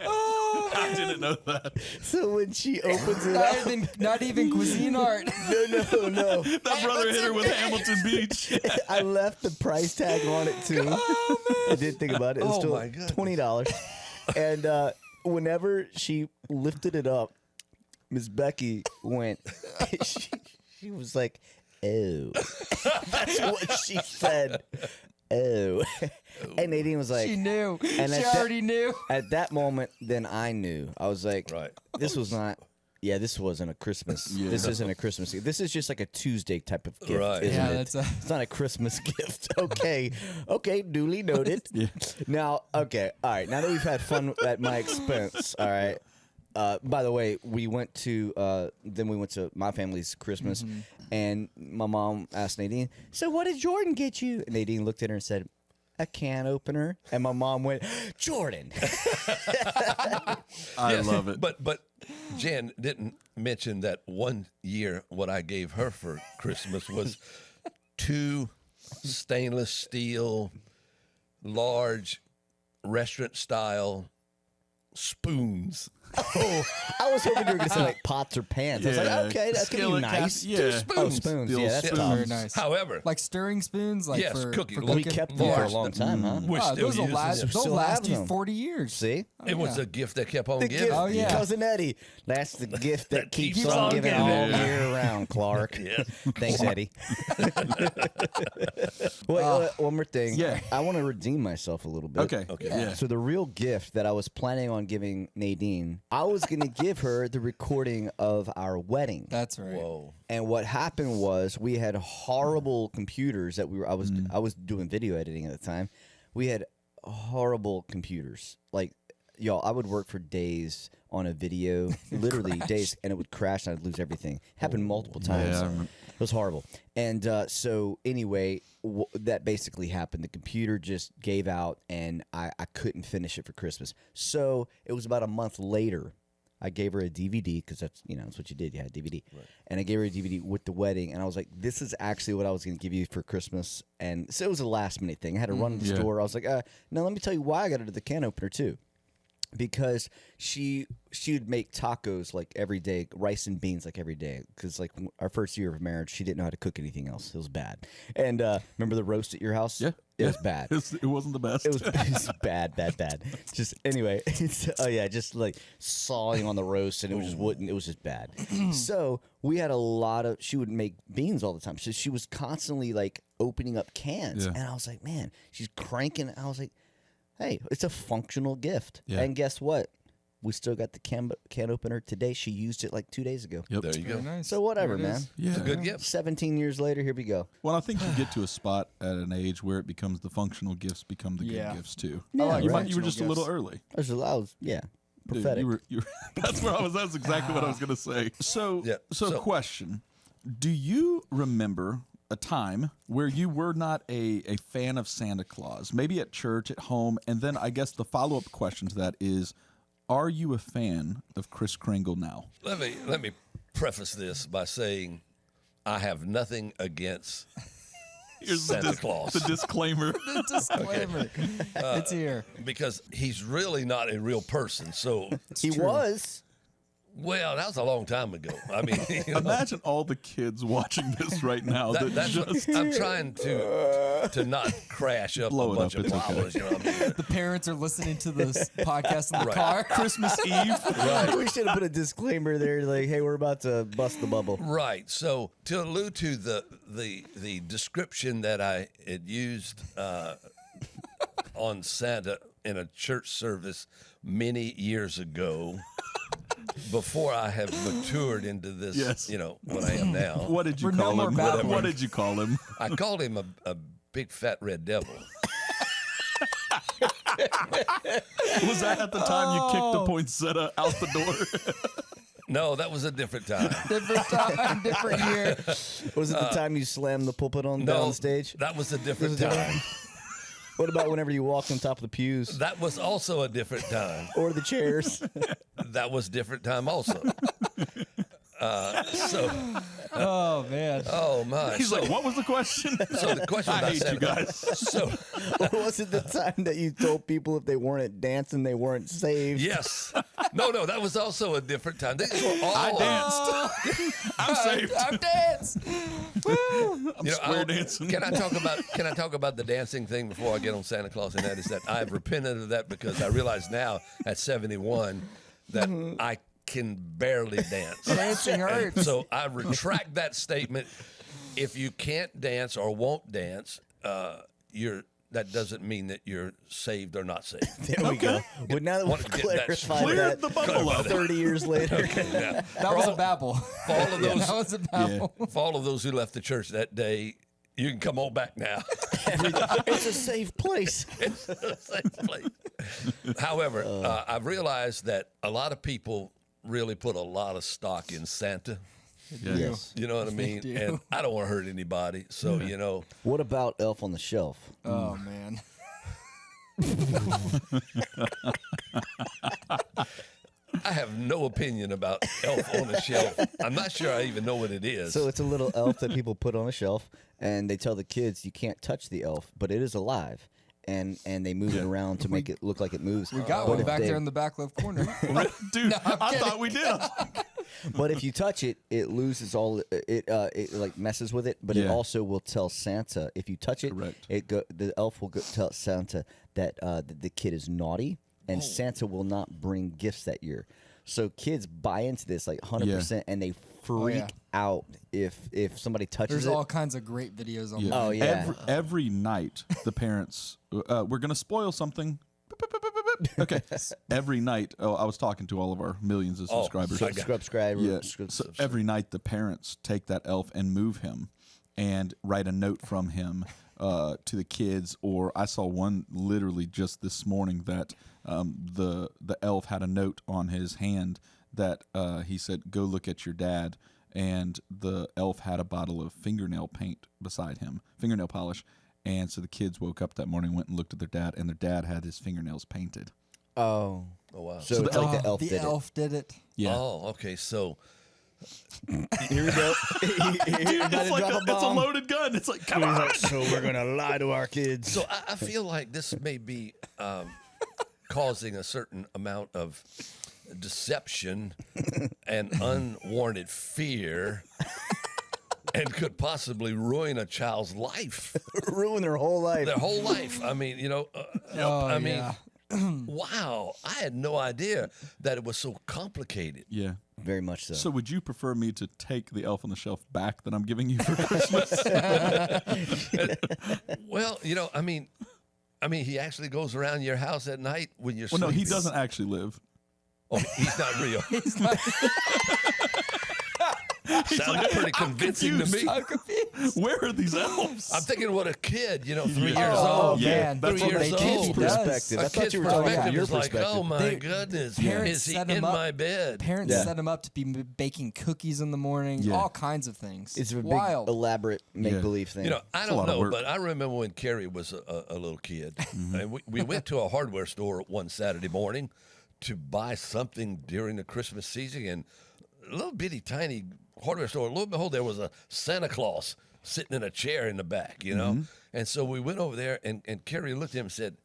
I didn't know that. So when she opens it up, Not even cuisine art. no. That brother hit her with Hamilton Beach. I left the price tag on it too. I didn't think about it. It was Oh, still my goodness. $20. And whenever she lifted it up, Miss Becky went. She was like, "Oh," that's what she said. Oh, and Nadine was like, She knew. And She at that- already knew. At that moment, then I knew. I was like, Right. this was not. Yeah, this wasn't a Christmas. This isn't a Christmas gift. This is just like a Tuesday type of gift, Right. isn't Yeah, it? that's It's not a Christmas gift. Okay, duly noted. Yeah. Now, okay, all right. Now that we've had fun at my expense, all right. By the way, we went to my family's Christmas, and my mom asked Nadine, "So what did Jordan get you?" And Nadine looked at her and said, "A can opener." And my mom went, "Jordan." I love it. But Jan didn't mention that one year what I gave her for Christmas was 2 stainless steel, large, restaurant style spoons. Oh, I was hoping you were going to say like pots or pans. I was like, okay, that's going to be Skillet, nice. yeah. Oh, spoons. Steel Yeah, that's spoons. tough. Very nice. However, Like stirring spoons, like Yes, for cooking. For We cooking? kept them for a Large. long time, huh? we're Oh, still those will using last. them. They'll Still last have you them. 40 years. See? It was a gift that kept on The giving. gift, Oh, yeah. Cousin Eddie. That's the gift that keeps keeps on on giving giving. all Yeah. year round, Clark. Yes. Thanks, Eddie. Wait, one more thing. Yeah. I want to redeem myself a little bit. Okay. Yeah. So the real gift that I was planning on giving Nadine, I was going to give her the recording of our wedding. That's right. Whoa. And what happened was we had horrible computers that I was doing video editing at the time. We had horrible computers. Like, y'all, I would work for days on a video, literally days, and it would crash and I'd lose everything. Happened multiple times. I remember. It was horrible. And so anyway, that basically happened. The computer just gave out and I couldn't finish it for Christmas. So it was about a month later. I gave her a DVD because that's what you did. You had a DVD. Right. And I gave her a DVD with the wedding. And I was like, this is actually what I was going to give you for Christmas. And so it was a last minute thing. I had to run to the store. I was like, no, let me tell you why I got her the can opener too. Because she would make tacos like every day, rice and beans like every day. Because like our first year of marriage, she didn't know how to cook anything else. It was bad. And remember the roast at your house? Yeah. It was bad. It wasn't the best. It was bad. Just anyway, just like sawing on the roast, and it was just wouldn't. It was just bad. So we had a lot of. She would make beans all the time. So she was constantly like opening up cans, Yeah. and I was like, man, she's cranking. I was like, hey, it's a functional gift. Yeah. And guess what? We still got the can opener today. She used it like 2 days ago. Yep. There you go. Very nice. So whatever, There it man. is. Yeah. It's a good gift. 17 years later, here we go. Well, I think you get to a spot at an age where it becomes the functional gifts become the Yeah. good gifts too. Yeah, like You, right. might, you were just a Functional little early. I was Dude, prophetic. you were, that's where I was. That's exactly what I was going to say. So, Yeah, so- question: do you remember a time where you were not a fan of Santa Claus? Maybe at church, at home, and then I guess the follow up question to that is: are you a fan of Kris Kringle now? Let me preface this by saying I have nothing against Here's Santa Claus. the disclaimer. Disclaimer. It's here. because he's really not a real person. So, He was. well, that was a long time ago. I mean, Imagine all the kids watching this right now. That that's just, I'm trying to not crash up Blow a it bunch up, of it's okay. flowers. You know what I mean? The parents are listening to this podcast in the Right. car. Christmas Eve. We should have put a disclaimer there, like, "Hey, we're about to bust the bubble." Right. So to allude to the description that I had used on Santa in a church service many years ago, before I have matured into this, Yes. what I am now, What did you We're no call more him? Babylon. What did you call him? I called him a big fat red devil. Was that at the time you kicked the poinsettia out the door? No, that was a different time. Different time, different year. Was it the time you slammed the pulpit on down No, the stage? that was a different time. What about whenever you walked on top of the pews That was also a different time. or the chairs? That was different time also. Oh man. Oh my! He's like, what was the question? So the question I about hate you guys. So Or was it the time that you told people if they weren't dancing, they weren't saved? yes, no, that was also a different time. These were all I danced. I'm saved. I've danced. Woo. I'm square dancing. Can I talk about the dancing thing before I get on Santa Claus? And that is that I've repented of that because I realize now at 71 that I can barely dance. Dancing hurts. So I retract that statement. If you can't dance or won't dance, that doesn't mean that you're saved or not saved. There we go. Well, now that Want we've to get that clarified Cleared that the bubble up. 30 years later. Yeah. That was a babble. For all of those, That was a babble. for all of those who left the church that day, you can come on back now. It's a safe place. It's a safe place. However, I've realized that a lot of people really put a lot of stock in Santa. Yeah. Yes. You know what I mean? do. And I don't want to hurt anybody. So, What about Elf on the Shelf? Oh man. I have no opinion about Elf on the Shelf. I'm not sure I even know what it is. So it's a little elf that people put on a shelf, and they tell the kids you can't touch the elf, but it is alive. And they move it around to make it look like it moves. We got But one if back they- there in the back left corner. Dude, I kidding. thought we did. But if you touch it, it loses all. It like messes with it. But it Yeah. also will tell Santa if you touch it. Correct. The elf will tell Santa that the kid is naughty, and Santa will not bring gifts that year. So kids buy into this like 100%, and they freak out if somebody touches There's it. all kinds of great videos on Yeah. Oh, yeah. Every night, the parents, we're going to spoil something. Okay. Every night, I was talking to all of our millions of subscribers. Subscribe. Yeah. So every night, the parents take that elf and move him and write a note from him to the kids. Or I saw one literally just this morning that the elf had a note on his hand that he said, "Go look at your dad." And the elf had a bottle of fingernail paint beside him, fingernail polish. And so the kids woke up that morning, went and looked at their dad, and their dad had his fingernails painted. Oh. oh, wow. So it's like the elf the did elf did it. Yeah. Oh, okay. So it. Here we go. You're about to drop a It's a bomb. loaded gun. It's like, come on. So we're gonna lie to our kids. So I feel like this may be causing a certain amount of deception and unwarranted fear, and could possibly ruin a child's life, Ruin their whole life. their whole life. I mean, I mean, yeah. wow! I had no idea that it was so complicated. Yeah. Very much so. So would you prefer me to take the elf on the shelf back that I'm giving you for Christmas? Well, I mean, he actually goes around your house at night when you're Well, no, he sleeping. doesn't actually live. Oh, he's not real. He's not. Sounds pretty convincing to confused. me. I'm confused. Where are these elves? I'm thinking what a kid, 3 years Oh, old. man. that's 3 what years they old. Kid's He does. perspective. I A thought kid's you were talking perspective from your is like, perspective. oh my They- goodness, parents is he set in him up- my bed? Parents Yeah. set him up to be baking cookies in the morning, Yeah. all kinds of things. It's a big, wild. elaborate make-believe thing. I a don't lot of know, work. but I remember when Carrie was a little kid, and we went to a hardware store one Saturday morning to buy something during the Christmas season, and a little bitty tiny hardware store. Lo and behold, there was a Santa Claus sitting in a chair in the back, And so we went over there, and Carrie looked at him and said,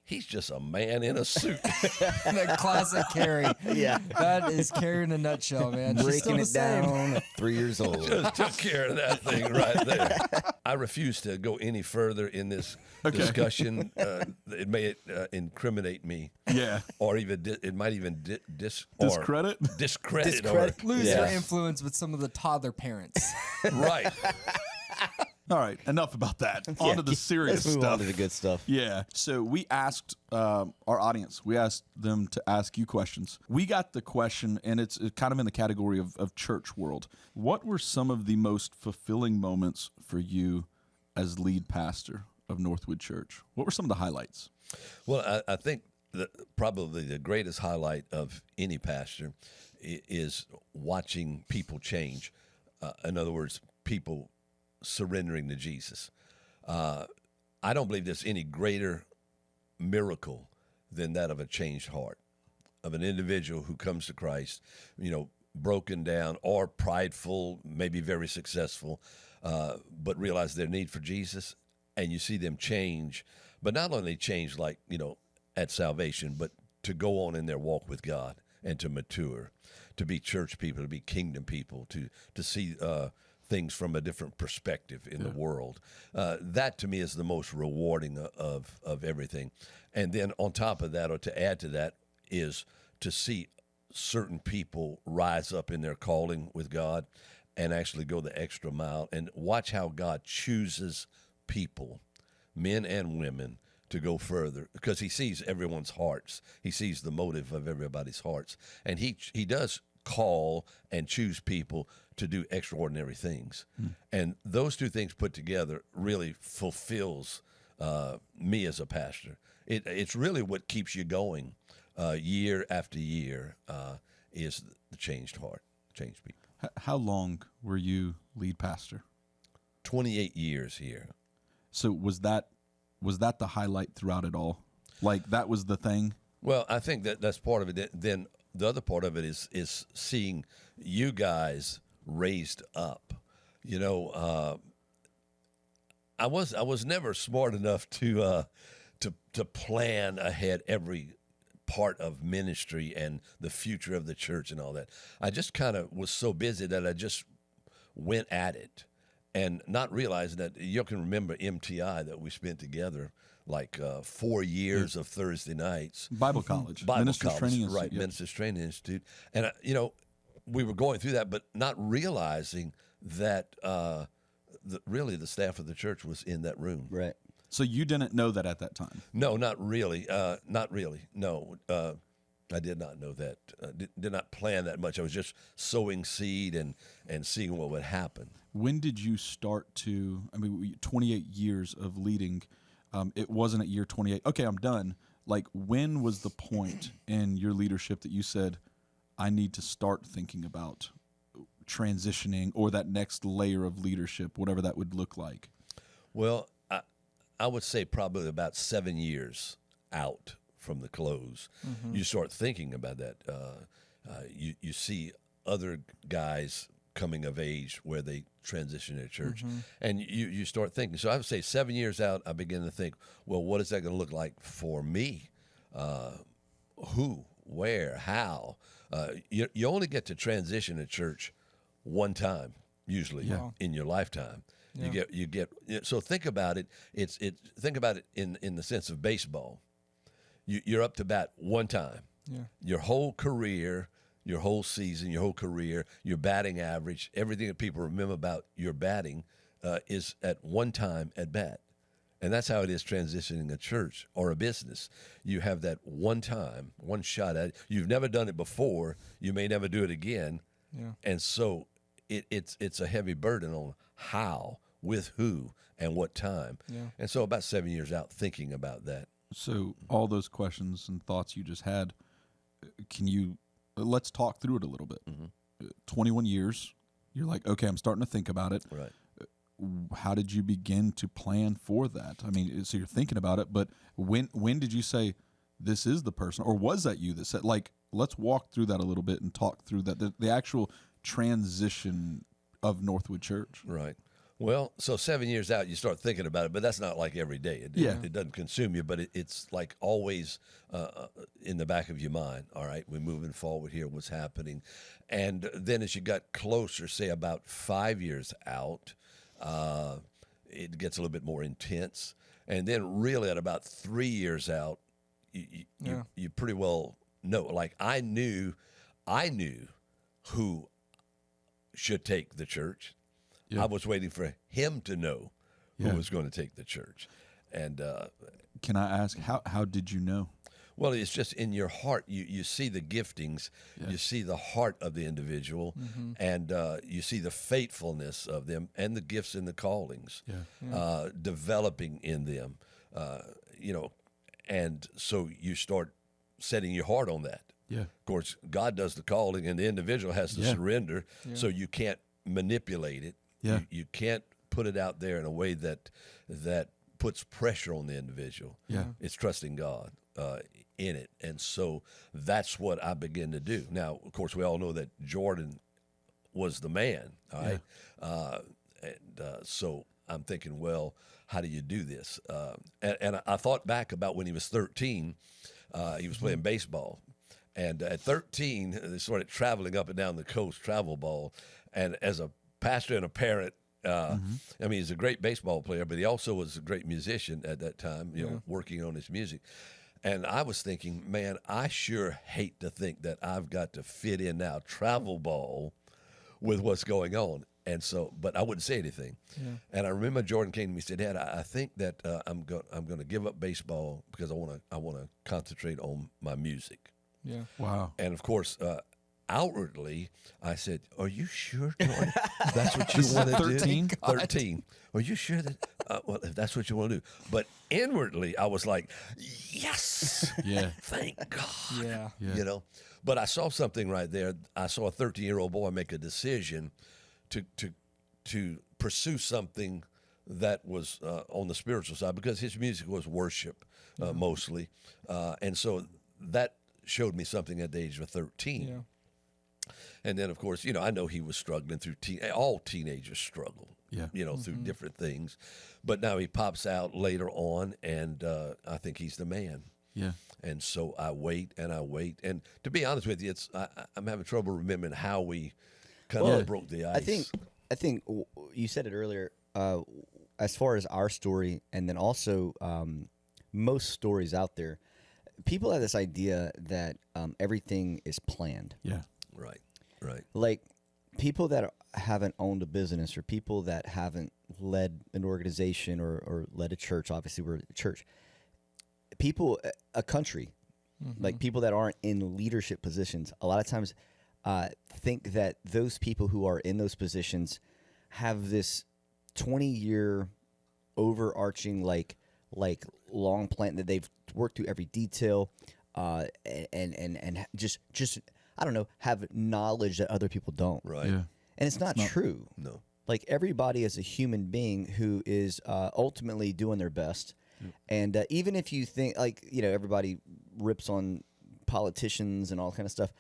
"He's just a man in a suit." The classic Carrie. Yeah. That is Carrie in a nutshell, man. She's still Breaking the it same. down at 3 years old. Just took care of that thing right there. I refuse to go any further in this discussion. It may incriminate me, Yeah. or even it might even Discredit? discredit, Discredit. Lose Yeah. your influence with some of the toddler parents. or right. All right, enough about that. On to the serious Let's move stuff. on to the good stuff. Yeah. So we asked our audience, we asked them to ask you questions. We got the question, and it's kind of in the category of church world. What were some of the most fulfilling moments for you as lead pastor of Northwood Church? What were some of the highlights? Well, I think probably the greatest highlight of any pastor is watching people change. In other words, people surrendering to Jesus. I don't believe there's any greater miracle than that of a changed heart, of an individual who comes to Christ, broken down or prideful, maybe very successful, but realize their need for Jesus, and you see them change, but not only change at salvation, but to go on in their walk with God and to mature, to be church people, to be kingdom people, to see things from a different perspective in the world. That to me is the most rewarding of everything. And then on top of that, or to add to that, is to see certain people rise up in their calling with God and actually go the extra mile, and watch how God chooses people, men and women, to go further, because he sees everyone's hearts. He sees the motive of everybody's hearts. And he does call and choose people to do extraordinary things. And those two things put together really fulfills me as a pastor. It's really what keeps you going year after year, is the changed heart, changed people. How long were you lead pastor? 28 years here. So was that the highlight throughout it all? Like, that was the thing? Well, I think that's part of it. Then the other part of it is seeing you guys raised up. I was never smart enough to plan ahead every part of ministry and the future of the church and all that. I just kind of was so busy that I just went at it, and not realizing that you can remember MTI that we spent together, like 4 years of Thursday nights. Bible college. Ministers Training Institute. Right, Ministers Training Institute. And, we were going through that, but not realizing that really the staff of the church was in that room. Right. So you didn't know that at that time? No, not really. Not really. No, I did not know that. Did not plan that much. I was just sowing seed and seeing what would happen. When did you start to? 28 years of leading. It wasn't at year 28. Okay, I'm done. Like, when was the point in your leadership that you said, I need to start thinking about transitioning, or that next layer of leadership, whatever that would look like? Well, I would say probably about 7 years out from the close. Mm-hmm. You start thinking about that. You see other guys coming of age where they transition their church, and you start thinking. So I would say 7 years out, I begin to think, well, what is that going to look like for me? Who, where, how? You only get to transition a church one time, usually in your lifetime. Yeah. You get. So think about it. Think about it in the sense of baseball. You're up to bat one time. Yeah. Your whole career, your whole season, your whole career, your batting average, everything that people remember about your batting is at one time at bat. And that's how it is transitioning a church or a business. You have that one time, one shot at it. You've never done it before. You may never do it again. Yeah. And so it's a heavy burden on how, with who, and what time. Yeah. And so about 7 years out thinking about that. So all those questions and thoughts you just had, let's talk through it a little bit. 21 years, you're like, okay, I'm starting to think about it. Right. How did you begin to plan for that? So you're thinking about it, but when did you say, this is the person, or was that you that said, like, let's walk through that a little bit and talk through that, the actual transition of Northwood Church? Right. Well, so 7 years out, you start thinking about it, but that's not like every day. It doesn't consume you, but it's like always in the back of your mind. All right, we're moving forward here, what's happening? And then as you got closer, say about 5 years out, it gets a little bit more intense. And then really at about 3 years out, you pretty well know. Like, I knew who should take the church. Yeah. I was waiting for him to know who was going to take the church. And can I ask, how did you know? Well, it's just in your heart. You see the giftings, you see the heart of the individual, and you see the faithfulness of them and the gifts and the callings developing in them. And so you start setting your heart on that. Yeah. Of course, God does the calling, and the individual has to surrender, so you can't manipulate it. Yeah. You can't put it out there in a way that puts pressure on the individual. Yeah. It's trusting God in it. And so that's what I begin to do. Now, of course, we all know that Jordan was the man, all right? So I'm thinking, well, how do you do this? And I thought back about when he was 13, he was playing baseball. And at 13, they started traveling up and down the coast, travel ball. And as a pastor and a parent, I mean, he's a great baseball player, but he also was a great musician at that time, you know, working on his music. And I was thinking, man, I sure hate to think that I've got to fit in now travel ball with what's going on. And so, but I wouldn't say anything. Yeah. And I remember Jordan came to me and said, Dad, I think that I'm going to give up baseball because I want to concentrate on my music. Yeah. Wow. And of course, outwardly, I said, "Are you sure, Jordan? That's what you want to do?" 13? 13. Are you sure that? Well, if that's what you want to do, but inwardly, I was like, "Yes, Yeah. thank God." Yeah. You know. But I saw something right there. I saw a 13-year-old boy make a decision to pursue something that was on the spiritual side because his music was worship mostly, and so that showed me something at the age of 13. Yeah. And then, of course, you know, I know he was struggling through all teenagers struggle, you know, through different things. But now he pops out later on, and I think he's the man. Yeah. And so I wait and I wait. And to be honest with you, I'm having trouble remembering how we kind of broke the ice. I think you said it earlier. As far as our story, and then also most stories out there, people have this idea that everything is planned. Yeah. Right. Like people that haven't owned a business or people that haven't led an organization or led a church. Obviously, we're a church. People, a country, like people that aren't in leadership positions, a lot of times think that those people who are in those positions have this 20-year overarching like long plan that they've worked through every detail and just I don't know, have knowledge that other people don't. Right. Yeah. And it's not true. No. Like everybody is a human being who is ultimately doing their best. And even if you think like, you know, everybody rips on politicians and all kind of stuff.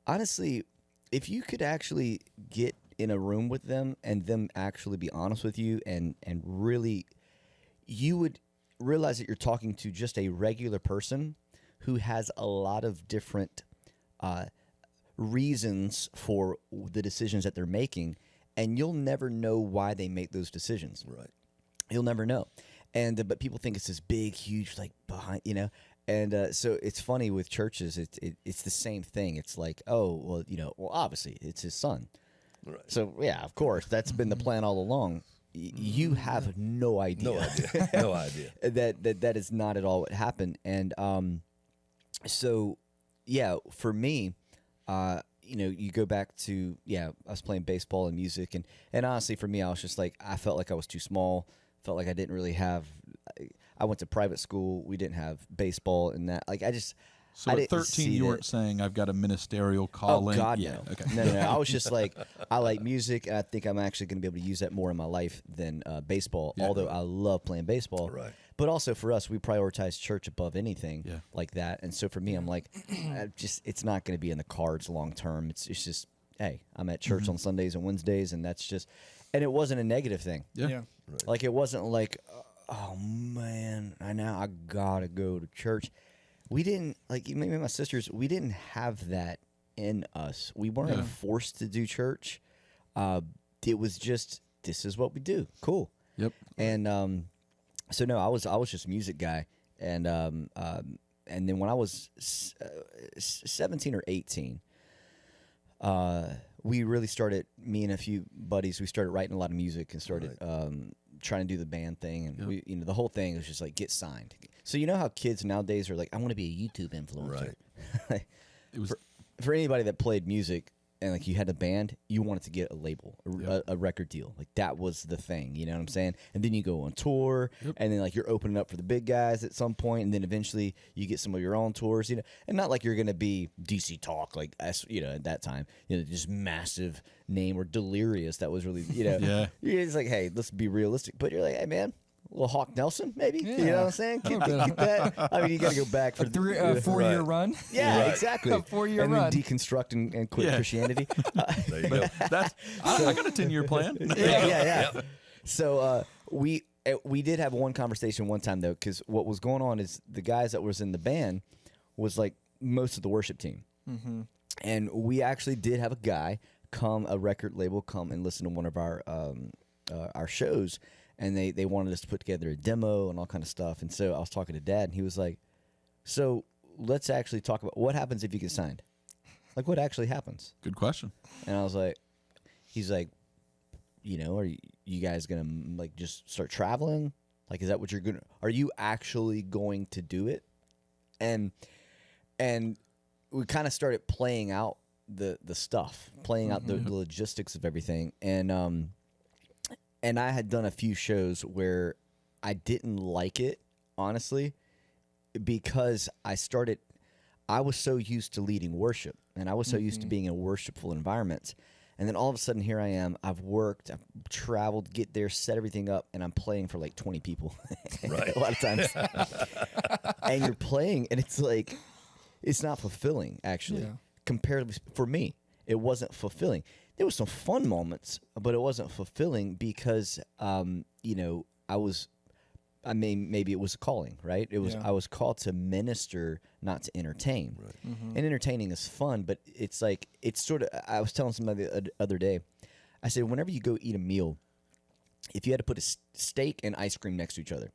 Honestly, if you could actually get in a room with them and them actually be honest with you and really, you would realize that you're talking to just a regular person who has a lot of different reasons for the decisions that they're making, and you'll never know why they make those decisions. Right. You'll never know. And but people think it's this big, huge, like behind, you know. And so it's funny with churches. It's the same thing. It's like, oh, well, you know, well, obviously it's his son. Right. So yeah, of course, that's been the plan all along. You have no idea. No idea. that is not at all what happened. And so yeah, for me, you know, you go back to I was playing baseball and music, and honestly, for me, I was just like, I felt like I was too small. Felt like I didn't really have. I went to private school. We didn't have baseball and that. Like I just. So at 13, you weren't saying I've got a ministerial calling. Oh God, yeah. no. Okay. No. I was just like, I like music, and I think I'm actually going to be able to use that more in my life than baseball. Yeah. Although I love playing baseball, Right. But also for us, we prioritize church above anything Yeah. like that. And so for me, I'm like, it's not going to be in the cards long term. It's just, hey, I'm at church on Sundays and Wednesdays, and that's just, and it wasn't a negative thing. Yeah. Yeah. Like it wasn't like, oh man, I gotta go to church. We didn't, like, maybe my sisters, we didn't have that in us. We weren't forced to do church. It was just, this is what we do. Cool. Yep. And so no, I was just a music guy. And then when I was 17 or 18, we really started, me and a few buddies, we started writing a lot of music and started trying to do the band thing. And we, you know, the whole thing was just like, get signed. So you know how kids nowadays are like, I want to be a YouTube influencer. Right. It was for anybody that played music and like you had a band, you wanted to get a label, a record deal. Like that was the thing, you know what I'm saying? And then you go on tour, and then like you're opening up for the big guys at some point, and then eventually you get some of your own tours, you know. And not like you're gonna be DC Talk, like you know, at that time, you know, just massive name, or Delirious. That was really, you know, It's like, hey, let's be realistic. But you're like, hey man, little Hawk Nelson, maybe. Yeah. You know what I'm saying? Get that. I mean, you got to go back for A 4-year run. Yeah, Right. exactly. A 4-year and run. then deconstruct and quit Christianity. There you go. That's I got a 10-year plan. yeah. Yep. So we did have one conversation one time though, because what was going on is the guys that was in the band was like most of the worship team, and we actually did have a guy a record label come and listen to one of our shows, and they wanted us to put together a demo and all kind of stuff. And so I was talking to Dad, and he was like, "So let's actually talk about what happens if you get signed. Like, what actually happens?" Good question. And I was like, he's like, you know, are you guys gonna like just start traveling? Like, is that what are you actually going to do it? And we kind of started playing out the stuff, playing out the logistics of everything. And I had done a few shows where I didn't like it, honestly, because I was so used to leading worship, and I was so used to being in worshipful environments. And then all of a sudden, here I am. I've worked, I've traveled, get there, set everything up, and I'm playing for like 20 people Right. a lot of times. And you're playing, and it's like, it's not fulfilling, actually. Yeah. Comparatively, for me, it wasn't fulfilling. There was some fun moments, but it wasn't fulfilling because, you know, maybe it was a calling, right? It was Yeah. I was called to minister, not to entertain. Right. And entertaining is fun, but it's like it's sort of. I was telling somebody the other day, I said, whenever you go eat a meal, if you had to put a steak and ice cream next to each other,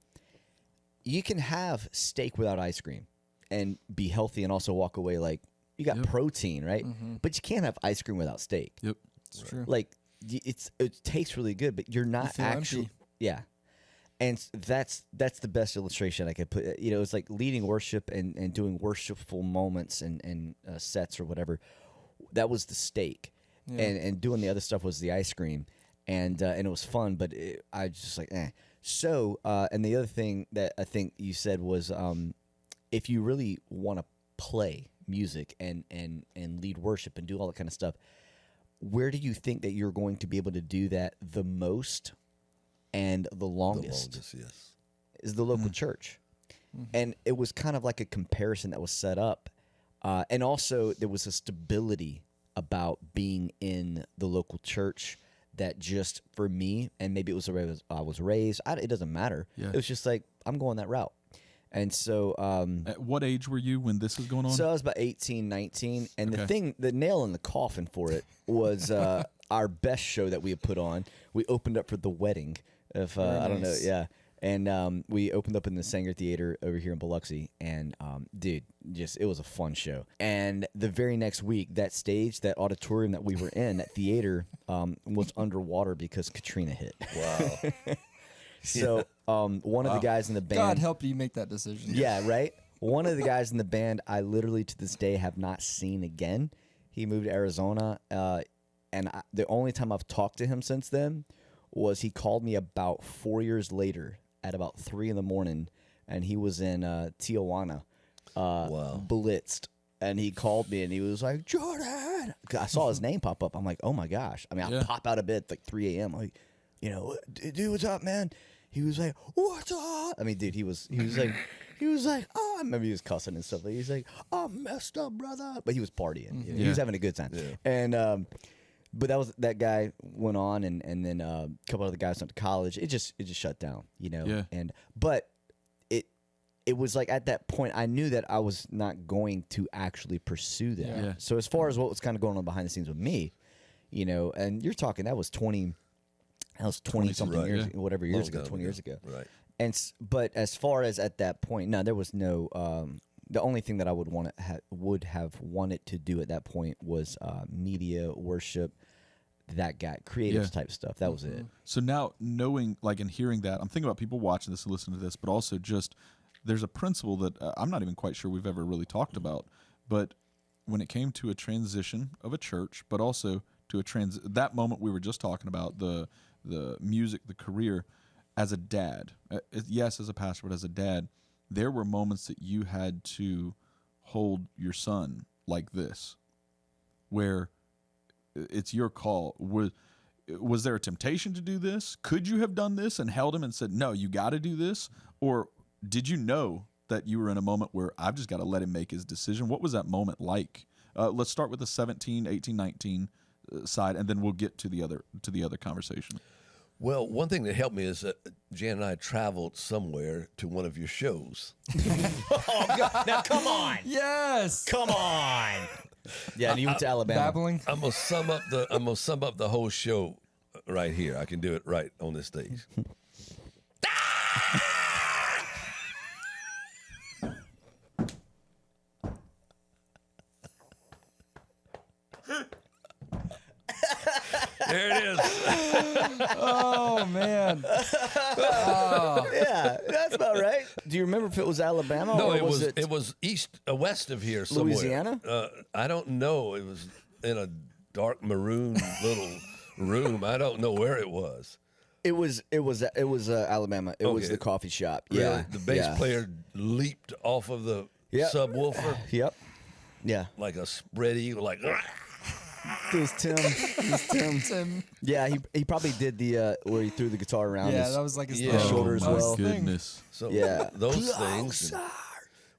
you can have steak without ice cream and be healthy and also walk away like you got protein, right? But you can't have ice cream without steak. Yep. It's true. Like it tastes really good, but you're not feel actually empty. yeah. And that's the best illustration I could put. You know, it's like leading worship and doing worshipful moments and sets or whatever. That was the steak, and doing the other stuff was the ice cream, and it was fun. But I just like So and the other thing that I think you said was if you really want to play music and lead worship and do all that kind of stuff, where do you think that you're going to be able to do that the most and the longest? Yes. Is the local church. And it was kind of like a comparison that was set up. And also there was a stability about being in the local church that just for me, and maybe it was the way I was raised, it doesn't matter. Yeah. It was just like, I'm going that route. And so At what age were you when this was going on? so I was about 18, 19, and Okay. the nail in the coffin for it was our best show that we had put on. We opened up for The Wedding of I don't know, nice. yeah. And we opened up in the Sanger Theater over here in Biloxi, and dude, it was a fun show. And the very next week, that stage, that auditorium that we were in, that theater, was underwater because Katrina hit. Wow. So one of the guys in the band, God help you make that decision. yeah, right. One of the guys in the band, I literally to this day have not seen again. He moved to Arizona, and the only time I've talked to him since then was he called me about 4 years later at about 3 a.m, and he was in Tijuana, Wow. blitzed, and he called me and he was like, "Jordan," 'cause I saw his name pop up. I'm like, oh my gosh! I mean, I Yeah. pop out of bed at like 3 a.m. like, you know, dude, what's up, man? He was like, "What's up?" I mean, dude, he was like, "Oh," I remember he was cussing and stuff. He's like, "I'm messed up, brother," but he was partying. You know, He was Yeah. having a good time. Yeah. And but that guy went on, and then a couple other guys went to college. It just shut down, you know. Yeah. But it was like at that point I knew that I was not going to actually pursue that. Yeah. Yeah. So as far as what was kind of going on behind the scenes with me, you know, and you're talking that was 20 something Right, years, yeah. whatever years Long ago, time 20 years ago. Right. But as far as at that point, no, there was no. The only thing that I would have wanted to do at that point was media, worship, that guy, creative Yeah. type stuff. That was it. So now knowing, like, and hearing that, I'm thinking about people watching this and listening to this, but also just there's a principle that I'm not even quite sure we've ever really talked about. But when it came to a transition of a church, but also to that moment we were just talking about, the music, the career, as a dad, yes, as a pastor, but as a dad, there were moments that you had to hold your son like this, where it's your call. was there a temptation to do this? Could you have done this and held him and said, no, you got to do this? Or did you know that you were in a moment where I've just got to let him make his decision? What was that moment like? Let's start with the 17, 18, 19 side, and then we'll get to the other conversation. Well, one thing that helped me is that Jan and I traveled somewhere to one of your shows. Oh God! Now come on, Yes. come on. Yeah, and you went to Alabama. Babbling. I'm gonna sum up the whole show right here. I can do it right on this stage. There it is. Oh man. Yeah, that's about right. Do you remember if it was Alabama No, or it was was west of here somewhere. Louisiana? I don't know. It was in a dark maroon little room. I don't know where it was. It was Alabama. It was Okay. the coffee shop. Really? Yeah, The bass yeah. player leaped off of the Yep. subwoofer Yep. Yeah. like a spread eagle, like. It was Tim. It was Tim. Tim. Yeah, he probably did the where he threw the guitar around Yeah, his that was like his Yeah. thing. shoulder as my well. goodness. So Yeah. those things. and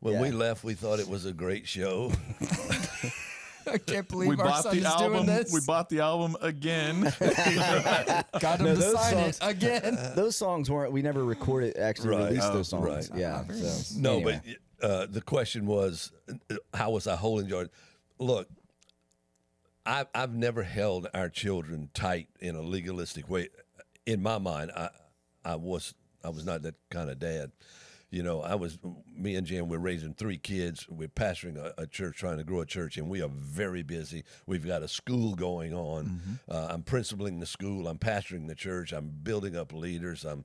when we Yeah. left, we thought it was a great show. I can't We believe our bought son the is album. doing this. We bought the album again. Got him No, to those sign songs- it again. Those songs weren't. We never recorded. Actually Right. released Oh, those songs. right. Yeah. very So, nice. No, anyway. but the question was, how was I holding Jordan? Look, I've never held our children tight in a legalistic way. In my mind, I was not that kind of dad. You know, me and Jan, we're raising 3 kids. We're pastoring a church, trying to grow a church, and we are very busy. We've got a school going on. I'm principaling the school. I'm pastoring the church. I'm building up leaders. I'm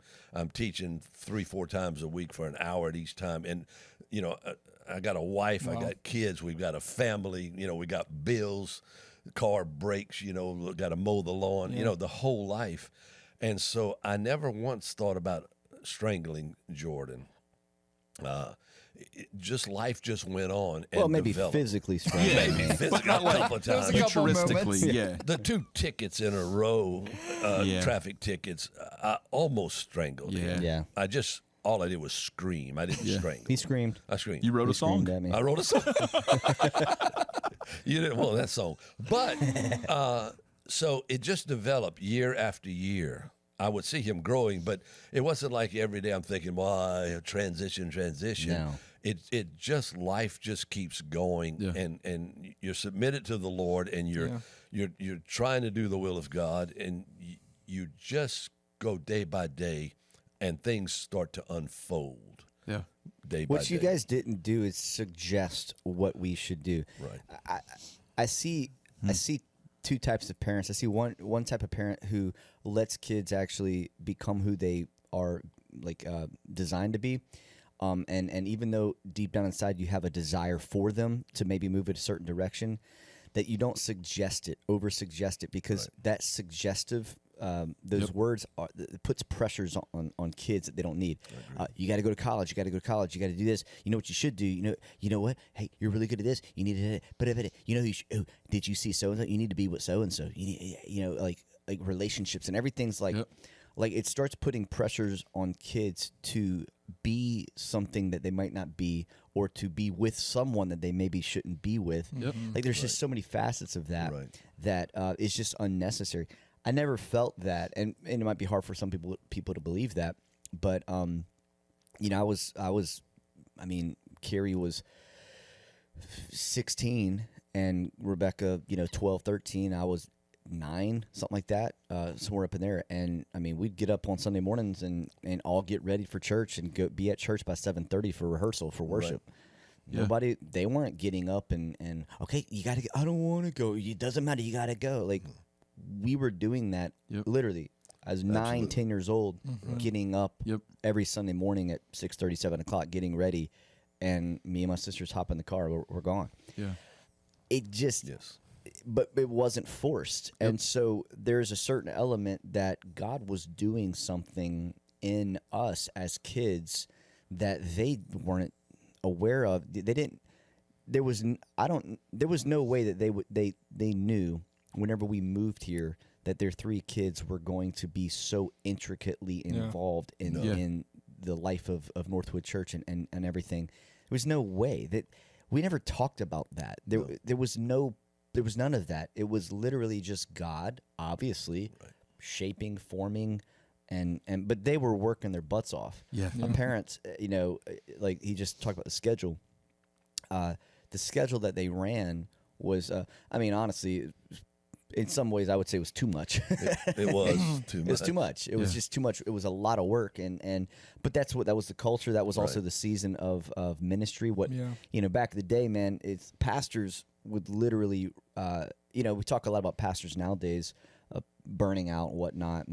teaching 3-4 times a week for an hour at each time. And, you know, I got a wife. Wow. I got kids. We've got a family. You know, we got bills. The car breaks. You know, got to mow the lawn. You know, the whole life. And so I never once thought about strangling Jordan. Life just went on and well, maybe developed. physically strong. Maybe physically a couple of There was a times. couple moments. Futuristically, yeah. The 2 tickets in a row, Yeah. traffic tickets, I almost strangled him. Yeah. All I did was scream. I didn't strangle. He screamed. I screamed. You wrote He a song? screamed at me. I wrote a song. You didn't want that song. But so it just developed year after year. I would see him growing, but it wasn't like every day I'm thinking, well, transition. No. It just, life just keeps going, Yeah. and you're submitted to the Lord, and you're trying to do the will of God, and you just go day by day, and things start to unfold Yeah. day by day. What you guys didn't do is suggest what we should do. Right. I see 2 types of parents. I see one type of parent who lets kids actually become who they are, like designed to be. And even though deep down inside you have a desire for them to maybe move in a certain direction, that you don't over suggest it, because that suggestive, those words it puts pressures on kids that they don't need. You got to go to college. You got to go to college. You got to do this. You know what you should do. You know what? Hey, you're really good at this. You need to, but you know, did you see so and so? You need to be what so and so. You know, like relationships and everything's like. Yep. Like it starts putting pressures on kids to be something that they might not be, or to be with someone that they maybe shouldn't be with. Yep. Like there's just so many facets of that Right. that is just unnecessary. I never felt that, and it might be hard for some people to believe that, but you know, I mean, Carrie was 16 and Rebecca, 12, 13. I was 9, something like that, somewhere up in there. And I mean, we'd get up on Sunday mornings and all get ready for church and be at church by 7:30 for rehearsal for worship. Yeah. They weren't getting up and okay, you got to. I don't want to go. It doesn't matter. You got to go. Like we were doing that literally. I was 9, 10 years old, getting up every Sunday morning at 6:30, 7 o'clock, getting ready, and me and my sisters hop in the car. We're gone. Yeah. It just. Yes. But it wasn't forced. And so there's a certain element that God was doing something in us as kids that they weren't aware of. They didn't. There was no way that they knew whenever we moved here that their 3 kids were going to be so intricately involved in the life of Northwood Church and everything. There was no way that we never talked about that. There was none of that. It was literally just God, obviously, shaping, forming, but they were working their butts off. My parents, like he just talked about the schedule. The schedule that they ran was, honestly, in some ways, I would say it was too much. It was too much. It was too much. It was just too much. It was a lot of work, but that was the culture. That was also the season of ministry. Back in the day, man, it's pastors would literally, we talk a lot about pastors nowadays, burning out and whatnot,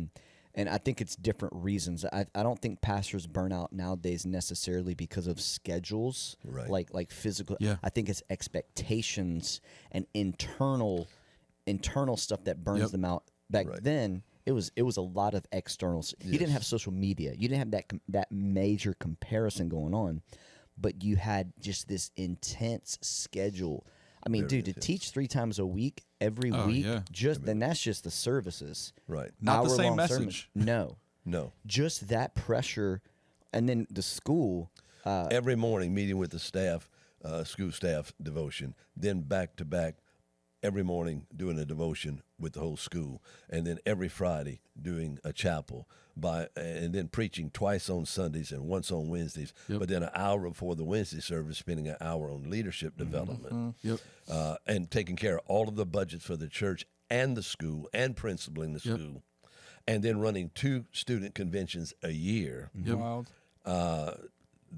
and I think it's different reasons. I don't think pastors burn out nowadays necessarily because of schedules, like physical. I think it's expectations and internal stuff that burns them out. Back then, it was a lot of externals. You didn't have social media. You didn't have that major comparison going on, but you had just this intense schedule. To teach 3 times a week, every week, then that's just the services. Right. Not the same message. Sermon. No. Just that pressure, and then the school. Every morning, meeting with the staff, school staff devotion, then back to back, every morning doing a devotion with the whole school, and then every Friday doing a chapel, and then preaching twice on Sundays and once on Wednesdays, but then an hour before the Wednesday service, spending an hour on leadership development, and taking care of all of the budgets for the church and the school and principling the school, and then running 2 student conventions a year. Wild.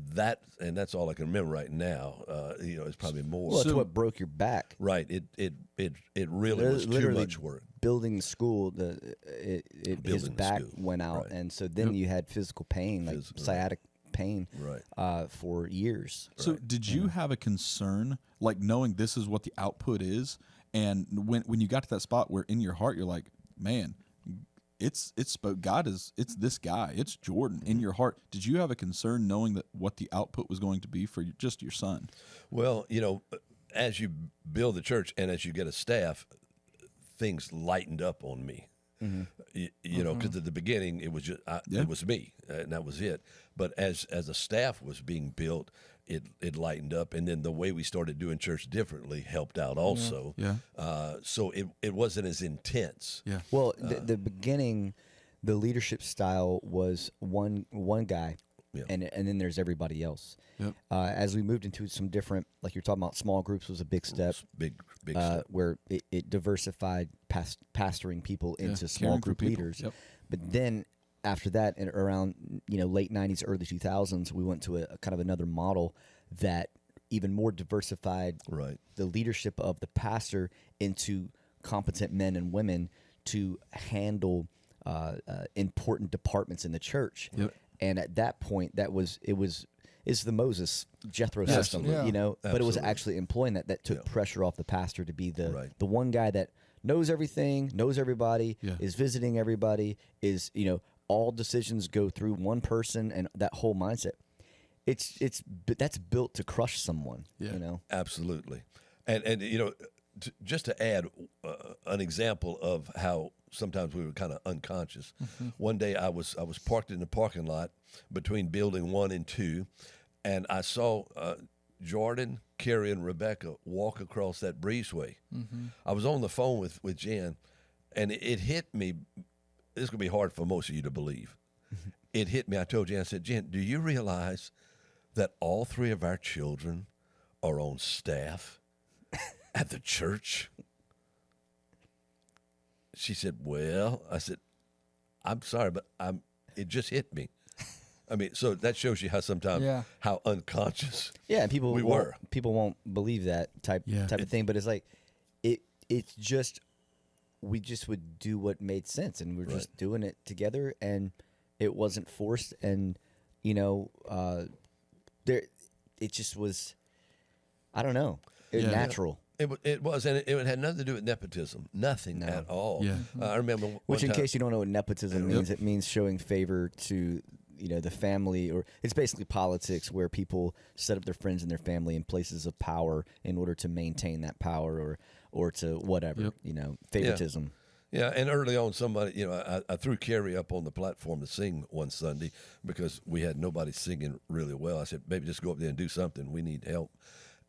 That's all I can remember right now. It's probably more. Well, that's what broke your back. Right. It really was too much work. Building the school, his back went out, and so then you had physical pain, like sciatic pain, for years. So, did you have a concern, like knowing this is what the output is, and when you got to that spot where in your heart you're like, man, it's this guy, it's Jordan in your heart. Did you have a concern knowing that what the output was going to be for just your son? Well, as you build the church and as you get a staff, things lightened up on me. Because at the beginning it was just it was me, and that was it. But as a staff was being built, it lightened up, and then the way we started doing church differently helped out also. So it wasn't as intense. Well, the beginning, the leadership style was one guy, and then there's everybody else. As we moved into some different, like you're talking about, small groups was a big step. Big step. Where it diversified pastoring people into small group leaders. But then after that, and around late 90s, early 2000s, we went to a kind of another model that even more diversified the leadership of the pastor into competent men and women to handle important departments in the church. And at that point, it's the Moses Jethro system, but it was actually employing that took pressure off the pastor to be the one guy that knows everything, knows everybody, is visiting everybody, is all decisions go through one person, and that whole mindset. That's built to crush someone. Absolutely, and just to add an example of how sometimes we were kind of unconscious. One day I was parked in the parking lot between building 1 and 2, and I saw Jordan, Carrie, and Rebecca walk across that breezeway. I was on the phone with Jen, and it hit me. This is going to be hard for most of you to believe. It hit me. I told Jen, I said, Jen, do you realize that all 3 of our children are on staff at the church? She said, well, I said, I'm sorry, but it just hit me. So that shows you how sometimes how unconscious people we were. People won't believe that type of thing, but it's like it's just we just would do what made sense, and we're just doing it together, and it wasn't forced, and there it just was. I don't know. It was natural. It was, and it had nothing to do with nepotism. Nothing at all. I remember. Which, in case you don't know what nepotism means, it means showing favor to the family, or it's basically politics where people set up their friends and their family in places of power in order to maintain that power or to whatever. Favoritism. Yeah, and early on, somebody, I threw Carrie up on the platform to sing one Sunday because we had nobody singing really well. I said, "Baby, just go up there and do something. We need help."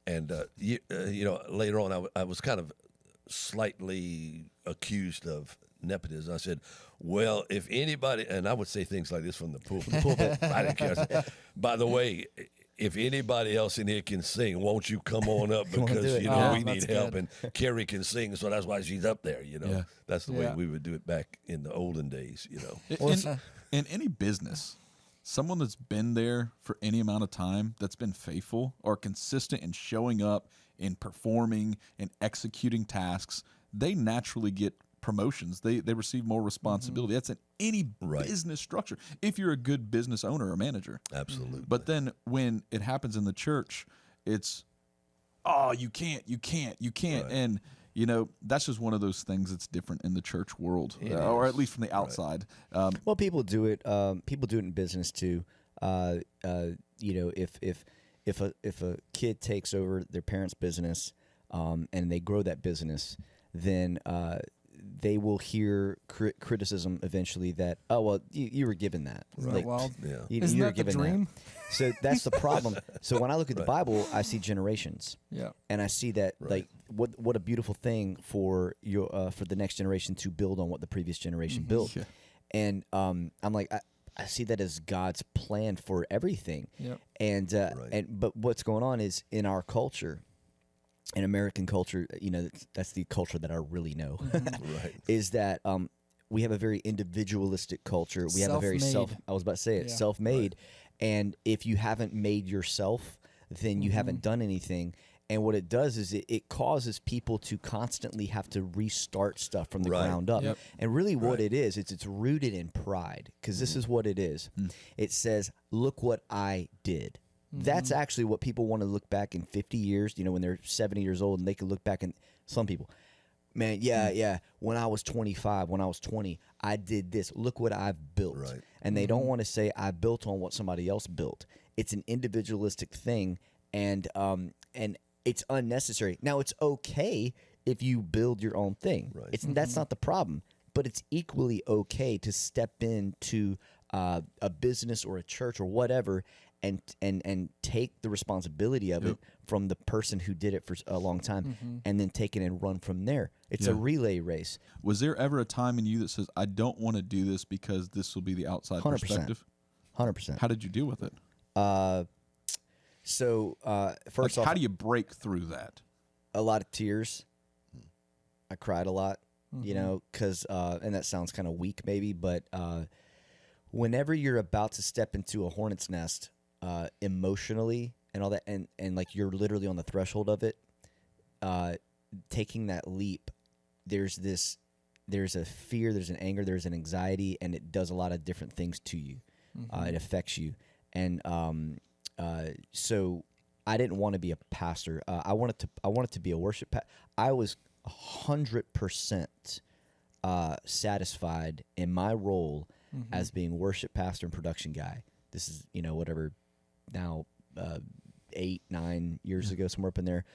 And later on, I was kind of slightly accused of nepotism. I said, "Well, if anybody," and I would say things like this from the pulpit. I didn't care. I said, "By the way, if anybody else in here can sing, won't you come on up because we need help?" good. And Carrie can sing, so that's why she's up there. Yeah. That's the way Yeah. we would do it back in the olden days. In any business, someone that's been there for any amount of time, that's been faithful or consistent in showing up, in performing, and executing tasks, they naturally get promotions. They receive more responsibility. That's in any business structure. If you're a good business owner or manager, Absolutely. But then when it happens in the church, it's, oh, you can't, Right. and that's just one of those things that's different in the church world, or at least from the outside. Well, people do it. People do it in business too. If a kid takes over their parents' business, and they grow that business, then they will hear criticism eventually that, oh well, you were given that. Right. Well, Yeah. Isn't you were that the given dream? that. So that's the problem. So when I look at the Bible, I see generations. Yeah. And I see that like what a beautiful thing for for the next generation to build on what the previous generation built. Yeah. And I'm like I see that as God's plan for everything. Yep. And but what's going on is in our culture, in American culture, that's the culture that I really know. Right. Is that we have a very individualistic culture. We have a very Self-made. I was about to say it, Yeah. self-made. And if you haven't made yourself, then you haven't done anything. And what it does is it causes people to constantly have to restart stuff from the Right. ground up. Yep. And really what it is, it's rooted in pride, because this is what it is. It says, look what I did. That's actually what people want to look back in 50 years, when they're 70 years old, and they can look back, and some people, man, yeah, when I was 25, when I was 20, I did this. Look what I've built. Right. And they don't want to say I built on what somebody else built. It's an individualistic thing, and it's unnecessary. Now, it's okay if you build your own thing. Right. That's not the problem, but it's equally okay to step into a business or a church or whatever and take the responsibility of it from the person who did it for a long time, and then take it and run from there. It's a relay race. Was there ever a time in you that says, I don't want to do this because this will be the outside 100%. perspective? 100%. How did you deal with it? First off, how do you break through that? a lot of tears. I cried a lot, because and that sounds kind of weak maybe, but whenever you're about to step into a hornet's nest, emotionally and all that, and like you're literally on the threshold of it, taking that leap, there's a fear, there's an anger, there's an anxiety, and it does a lot of different things to you. It affects you, and so I didn't want to be a pastor. I wanted to be a worship pastor. I was 100% satisfied in my role as being worship pastor and production guy. This is whatever now 8-9 years ago, somewhere up in there.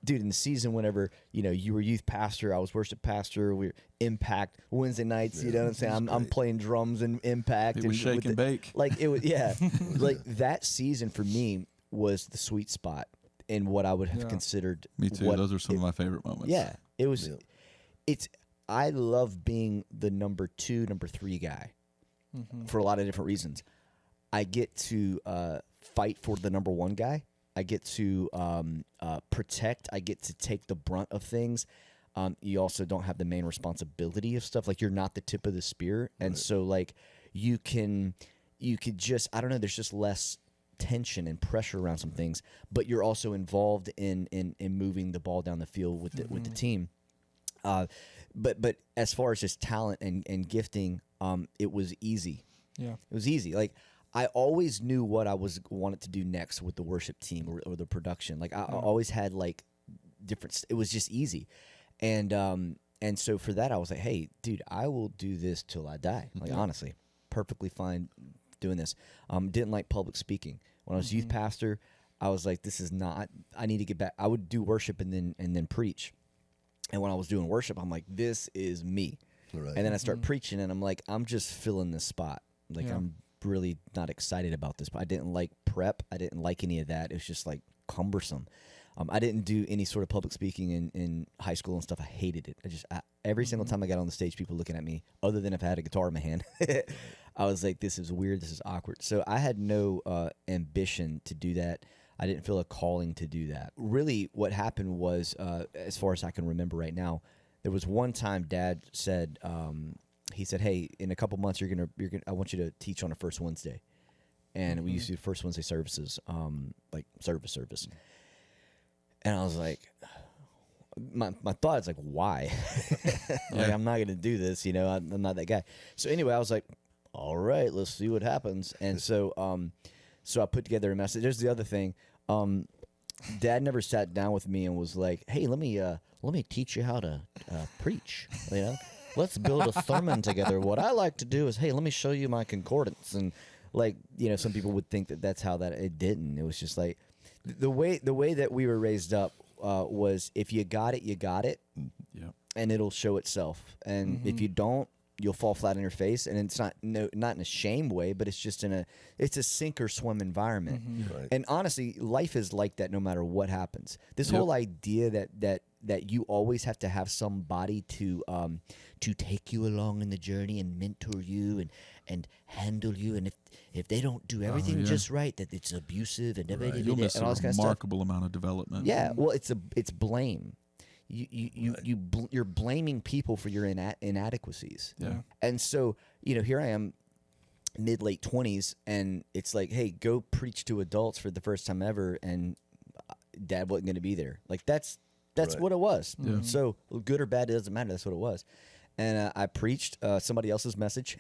Dude, in the season, whenever you were youth pastor, I was worship pastor. We were Impact Wednesday nights. You know what I'm saying? I'm playing drums in Impact. It was shake and bake. Like it was, yeah. Like that season for me was the sweet spot in what I would have considered. Me too. Those are some of my favorite moments. Yeah, it was. I love being the number 2, number 3 guy for a lot of different reasons. I get to fight for the number 1 guy. I get to protect. I get to take the brunt of things. You also don't have the main responsibility of stuff. Like you're not the tip of the spear, and so like you could just, I don't know. There's just less tension and pressure around some things, but you're also involved in moving the ball down the field with the team. But as far as just talent and gifting, it was easy. Yeah. It was easy. Like I always knew what I wanted to do next with the worship team or the production. Like I always had like different. It was just easy, and so for that I was like, hey, dude, I will do this till I die. Like honestly, perfectly fine doing this. Didn't like public speaking. When I was youth pastor, I was like, this is not. I need to get back. I would do worship and then preach. And when I was doing worship, I'm like, this is me. Right. And then I start preaching, and I'm like, I'm just filling this spot. Like, Yeah. I'm really not excited about this. But I didn't like prep. I didn't like any of that. It was just like cumbersome. I didn't do any sort of public speaking in high school and stuff. I hated it. Every single time I got on the stage, people looking at me, other than if I had a guitar in my hand, I was like, this is weird. This is awkward. So I had no ambition to do that. I didn't feel a calling to do that. Really, what happened was, as far as I can remember right now, there was one time Dad said, he said, "Hey, in a couple months, I want you to teach on a first Wednesday," and we used to do first Wednesday services, like service. And I was like, my thought is like, why? Like, I'm not gonna do this, you know. I'm not that guy. So anyway, I was like, all right, let's see what happens. And so, so I put together a message. There's the other thing. Dad never sat down with me and was like, "Hey, let me teach you how to preach. You know, let's build a sermon together." What I like to do is, "Hey, let me show you my concordance." And like, you know, some people would think that that's how that it didn't. It was just like the way that we were raised up was, if you got it, you got it, and it'll show itself. And if you don't, you'll fall flat on your face. And it's not in a shame way, but it's just it's a sink or swim environment. Right. And honestly, life is like that no matter what happens. This whole idea that you always have to have somebody to take you along in the journey and mentor you and handle you, and if they don't do everything just right, that it's abusive and everything, You'll miss and all this a kind of stuff. remarkable amount of development. Yeah, well, it's blame. You're blaming people for your inadequacies. Yeah. And so, you know, here I am, mid-late 20s, and it's like, hey, go preach to adults for the first time ever, and Dad wasn't going to be there. Like, that's Right. what it was. So good or bad, it doesn't matter. That's what it was. And I preached somebody else's message,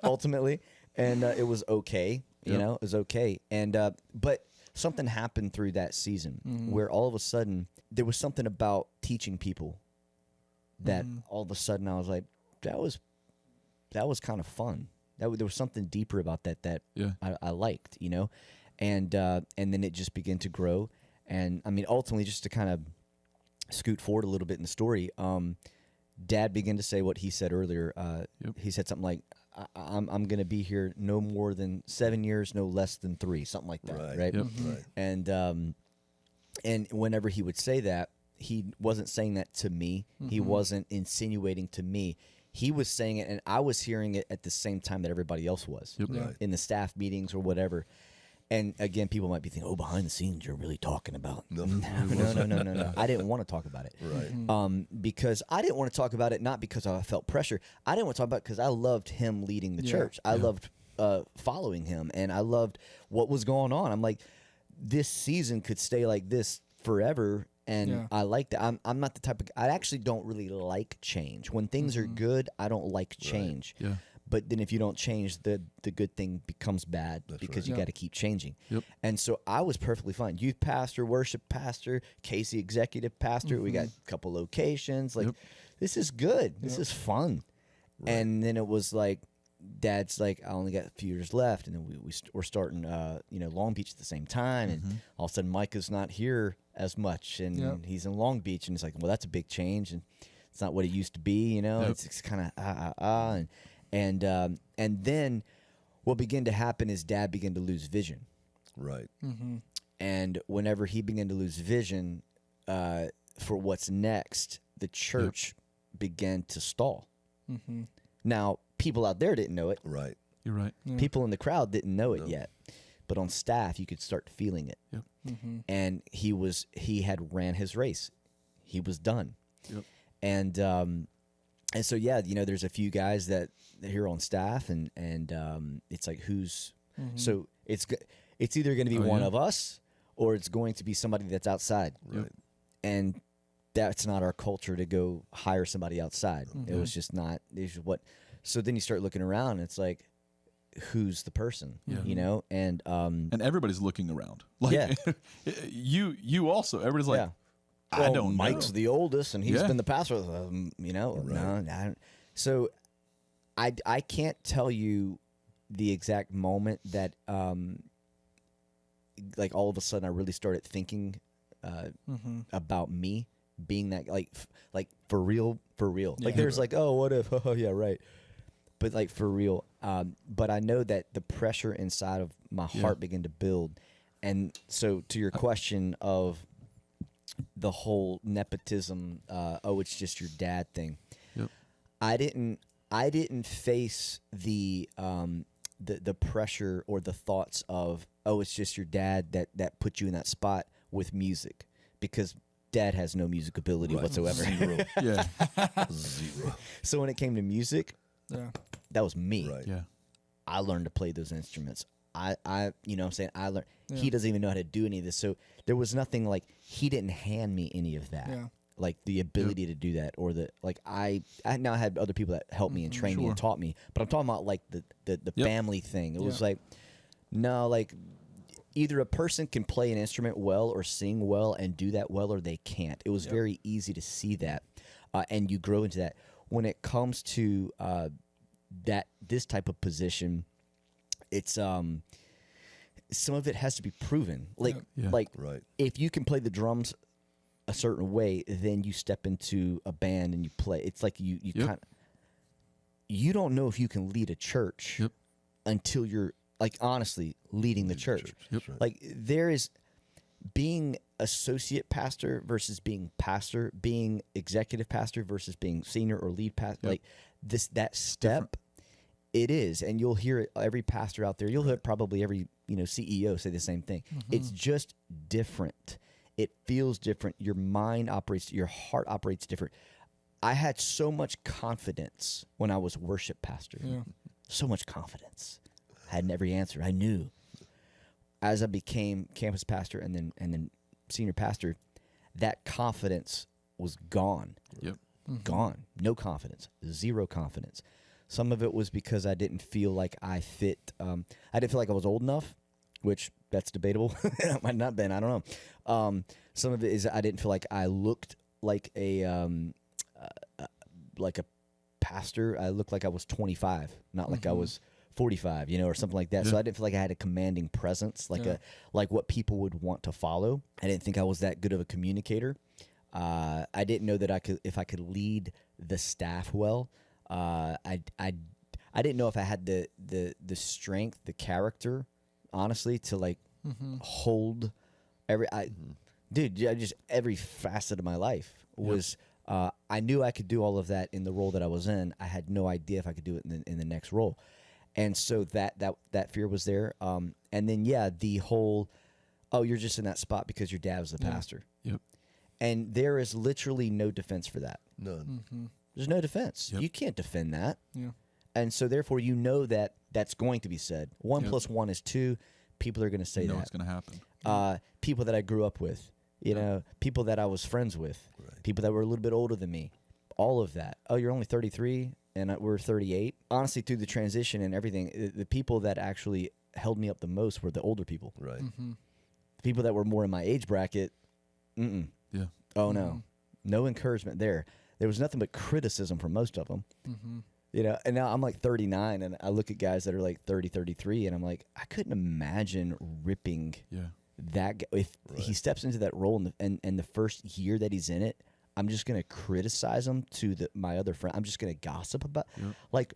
ultimately, and it was okay. You know, it was okay. And but something happened through that season where all of a sudden there was something about teaching people that all of a sudden I was like, that was kind of fun. There was something deeper about that I liked, you know, and then it just began to grow. And I mean, ultimately, just to kind of scoot forward a little bit in the story, Dad began to say what he said earlier. He said something like, I'm going to be here no more than 7 years, no less than 3, something like that, right? Right. And whenever he would say that, he wasn't saying that to me. He wasn't insinuating to me. He was saying it, and I was hearing it at the same time that everybody else was in the staff meetings or whatever. And again, people might be thinking, "Oh, behind the scenes, you're really talking about." No. I didn't want to talk about it, Right. because I didn't want to talk about it, not because I felt pressure. I didn't want to talk about it because I loved him leading the church. I loved following him, and I loved what was going on. I'm like, this season could stay like this forever, and I like that. I'm not the type of. I actually don't really like change. When things are good, I don't like change. Yeah. But then if you don't change, the good thing becomes bad because you got to keep changing. And so I was perfectly fine. Youth pastor, worship pastor, Casey executive pastor. We got a couple locations. Like, this is good. This is fun. And then it was like, Dad's like, I only got a few years left. And then we're starting, Long Beach at the same time. And all of a sudden, Micah's not here as much. And he's in Long Beach. And it's like, well, that's a big change. And it's not what it used to be, you know. It's kind of And then what began to happen is Dad began to lose vision. Right. And whenever he began to lose vision for what's next, the church began to stall. Now, people out there didn't know it. Right. You're right. People in the crowd didn't know it yet. But on staff, you could start feeling it. And he had ran his race. He was done. And so, there's a few guys that are here on staff, and it's like, who's so it's either going to be one of us or it's going to be somebody that's outside, and that's not our culture to go hire somebody outside. It was just not. So then you start looking around, and it's like, who's the person, you know, and everybody's looking around. Like, you also. Everybody's like. I don't know. Mike's the oldest, and he's been the pastor, you know. No, so I can't tell you the exact moment that, like, all of a sudden I really started thinking about me being that like for real. Like Yeah. there's like, oh, what if? Oh yeah, right. But like for real. But I know that the pressure inside of my heart began to build, and so to your question of the whole nepotism, oh, it's just your dad thing. Yep. I didn't face the pressure or the thoughts of, oh, it's just your dad that put you in that spot with music, because dad has no music ability whatsoever. Zero. Yeah. Zero. So when it came to music, Yeah. that was me. Right. Yeah. I learned to play those instruments. I you know what I'm saying? I learned. Yeah. He doesn't even know how to do any of this. So there was nothing like, he didn't hand me any of that. Yeah. Like the ability to do that, or the like. I now had other people that helped me and trained me and taught me. But I'm talking about like the family thing. It was like, no, like either a person can play an instrument well or sing well and do that well, or they can't. It was very easy to see that, and you grow into that. When it comes to this type of position, it's some of it has to be proven. Like like Right. if you can play the drums a certain way, then you step into a band and you play. It's like you kind of, you don't know if you can lead a church until you're like honestly leading the church. That's right. Like there is being associate pastor versus being pastor, being executive pastor versus being senior or lead pastor. Like that step, it is, and you'll hear it. Every pastor out there, you'll hear probably every CEO say the same thing. It's just different. It feels different. Your mind operates, your heart operates different. I had so much confidence when I was worship pastor. Yeah. So much confidence. I had every answer. I knew. As I became campus pastor and then senior pastor, that confidence was gone. Yep. Gone. No confidence. Zero confidence. Some of it was because I didn't feel like I fit. I didn't feel like I was old enough, which that's debatable. It might not been. I don't know. Some of it is I didn't feel like I looked like a pastor. I looked like I was 25, not like I was 45, or something like that. So I didn't feel like I had a commanding presence, like what people would want to follow. I didn't think I was that good of a communicator. I didn't know that if I could lead the staff well. I didn't know if I had the strength, the character, honestly, to like hold just every facet of my life was. I knew I could do all of that in the role that I was in. I had no idea if I could do it in the next role, and so that fear was there. And then the whole, oh, you're just in that spot because your dad was the pastor. Yep. And there is literally no defense for that. None. There's no defense. Yep. You can't defend that. Yeah. And so therefore you know that that's going to be said. 1 + 1 is 2. People are going to say You know that. what's going to happen. People that I grew up with, people that I was friends with, people that were a little bit older than me, all of that. Oh, you're only 33 and we're 38. Honestly, through the transition and everything, the people that actually held me up the most were the older people. Right. The people that were more in my age bracket, Yeah. oh no, no encouragement there. There was nothing but criticism from most of them. And now I'm like 39 and I look at guys that are like 30, 33 and I'm like, I couldn't imagine ripping that guy. If he steps into that role and the first year that he's in it, I'm just going to criticize him to my other friend. I'm just going to gossip about like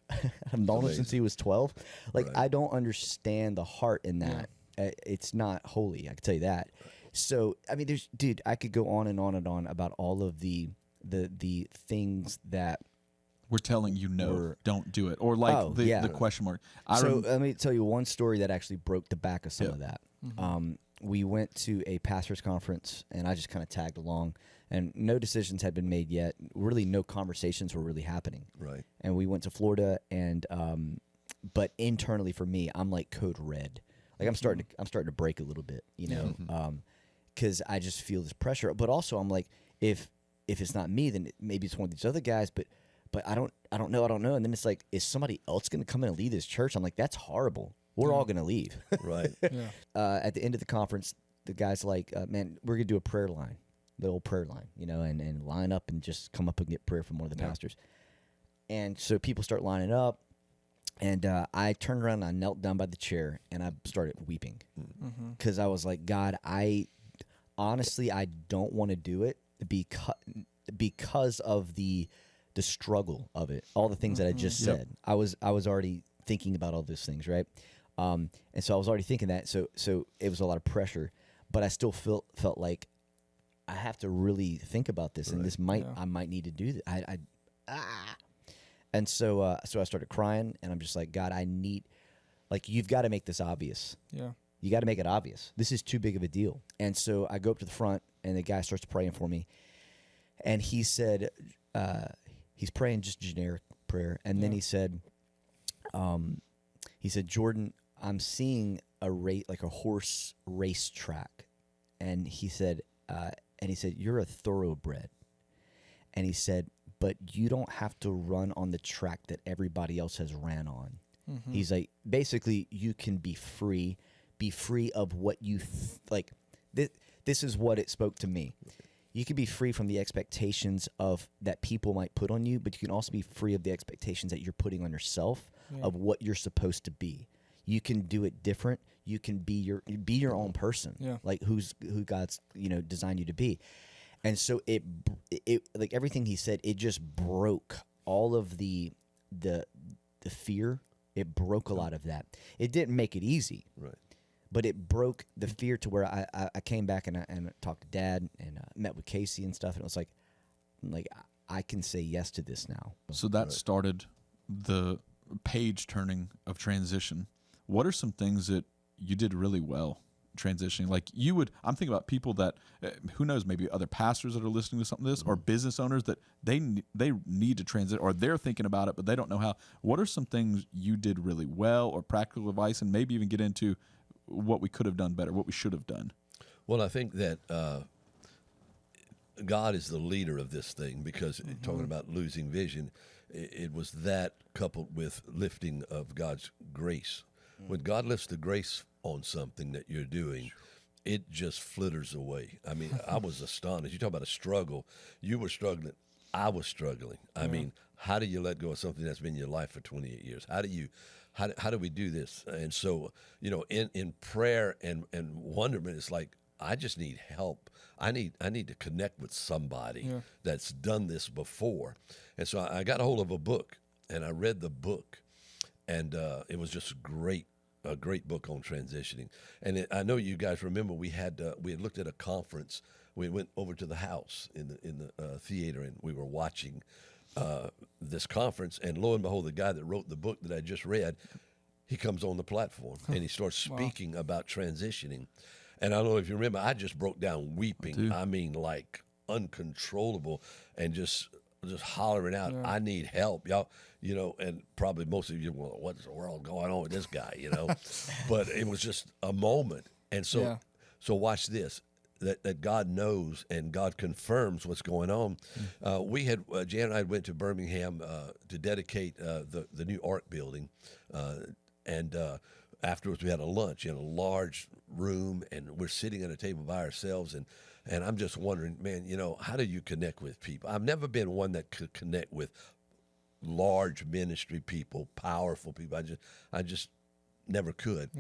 I've known him since he was 12. Like I don't understand the heart in that. It's not holy. I can tell you that. So, I mean, I could go on and on and on about all of the things that We're telling you no, don't do it. Or like the question mark. Let me tell you one story that actually broke the back of some of that. We went to a pastor's conference, and I just kind of tagged along, and no decisions had been made yet. Really, no conversations were really happening. Right. And we went to Florida, and but internally for me, I'm like code red. Like I'm starting to break a little bit, because I just feel this pressure. But also, I'm like, if it's not me, then maybe it's one of these other guys. But I don't know. And then it's like, is somebody else going to come in and lead this church? I'm like, that's horrible. We're all going to leave. Right. At the end of the conference, the guy's like, man, we're going to do a prayer line, the old prayer line, and line up and just come up and get prayer from one of the pastors. And so people start lining up. And I turned around and I knelt down by the chair and I started weeping because I was like, God, I don't want to do it. because of the struggle of it, all the things that I just said. I was already thinking about all those things, right? And so I was already thinking that. So it was a lot of pressure, but I still felt like I have to really think about this, and this I might need to do that. And so I started crying, and I'm just like, God, I need, like, you've got to make this obvious. Yeah. You got to make it obvious. This is too big of a deal. And so I go up to the front, and the guy starts praying for me. And he said, he's praying just generic prayer. And then he said, Jordan, I'm seeing a horse race track. And he said, you're a thoroughbred. And he said, but you don't have to run on the track that everybody else has ran on. Mm-hmm. He's like, basically, you can be free of what you like. This is what it spoke to me. You can be free from the expectations of that people might put on you, but you can also be free of the expectations that you're putting on yourself of what you're supposed to be. You can do it different. You can be your own person, like who God's designed you to be. And so it like everything he said, it just broke all of the fear. It broke a lot of that. It didn't make it easy, right? But it broke the fear to where I came back and talked to Dad and met with Casey and stuff, and it was like I can say yes to this now. So that started the page turning of transition. What are some things that you did really well transitioning? Like I'm thinking about people that, who knows, maybe other pastors that are listening to something like this, or business owners that they need to transit, or they're thinking about it, but they don't know how. What are some things you did really well, or practical advice, and maybe even get into what we could have done better, what we should have done? Well, I think that God is the leader of this thing, because talking about losing vision, it was that coupled with lifting of God's grace. When God lifts the grace on something that you're doing, it just flitters away. I mean, I was astonished. You talk about a struggle. You were struggling. I was struggling. I mean, how do you let go of something that's been in your life for 28 years? How do we do this? And so, in prayer and wonderment, it's like, I just need help. I need to connect with somebody that's done this before. And so I got a hold of a book, and I read the book, and it was just a great book on transitioning. And I know you guys remember we had looked at a conference. We went over to the house in the theater, and we were watching this conference. And lo and behold, the guy that wrote the book that I just read, he comes on the platform and he starts speaking about transitioning. And I don't know if you remember, I just broke down weeping. I mean, like uncontrollable, and just hollering out, I need help, y'all. And probably most of you, well, what's the world going on with this guy, But it was just a moment. And so watch this, that God knows and God confirms what's going on. We had, Jan and I went to Birmingham to dedicate the new Ark building. And afterwards we had a lunch in a large room, and we're sitting at a table by ourselves. And I'm just wondering, man, how do you connect with people? I've never been one that could connect with large ministry people, powerful people. I just never could.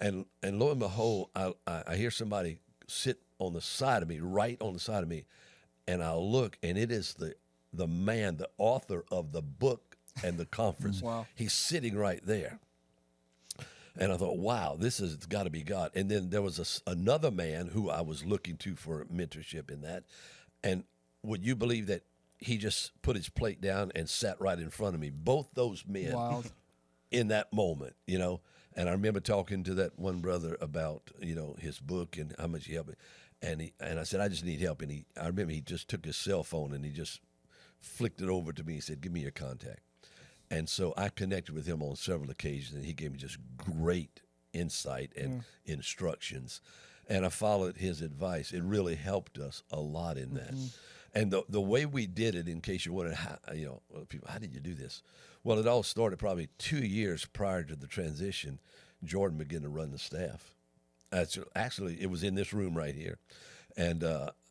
And lo and behold, I hear somebody sit on the side of me, right on the side of me, and I look, and it is the man, the author of the book and the conference. He's sitting right there. And I thought, wow, this has got to be God. And then there was another man who I was looking to for mentorship in that. And would you believe that he just put his plate down and sat right in front of me? Both those men in that moment, And I remember talking to that one brother about, his book and how much he helped me. And I said, I just need help. And I remember he just took his cell phone and he just flicked it over to me. He said, give me your contact. And so I connected with him on several occasions, and he gave me just great insight and instructions. And I followed his advice. It really helped us a lot in that. And the way we did it, in case you're wondering, people, how did you do this? Well, it all started probably 2 years prior to the transition. Jordan began to run the staff. Actually, it was in this room right here. And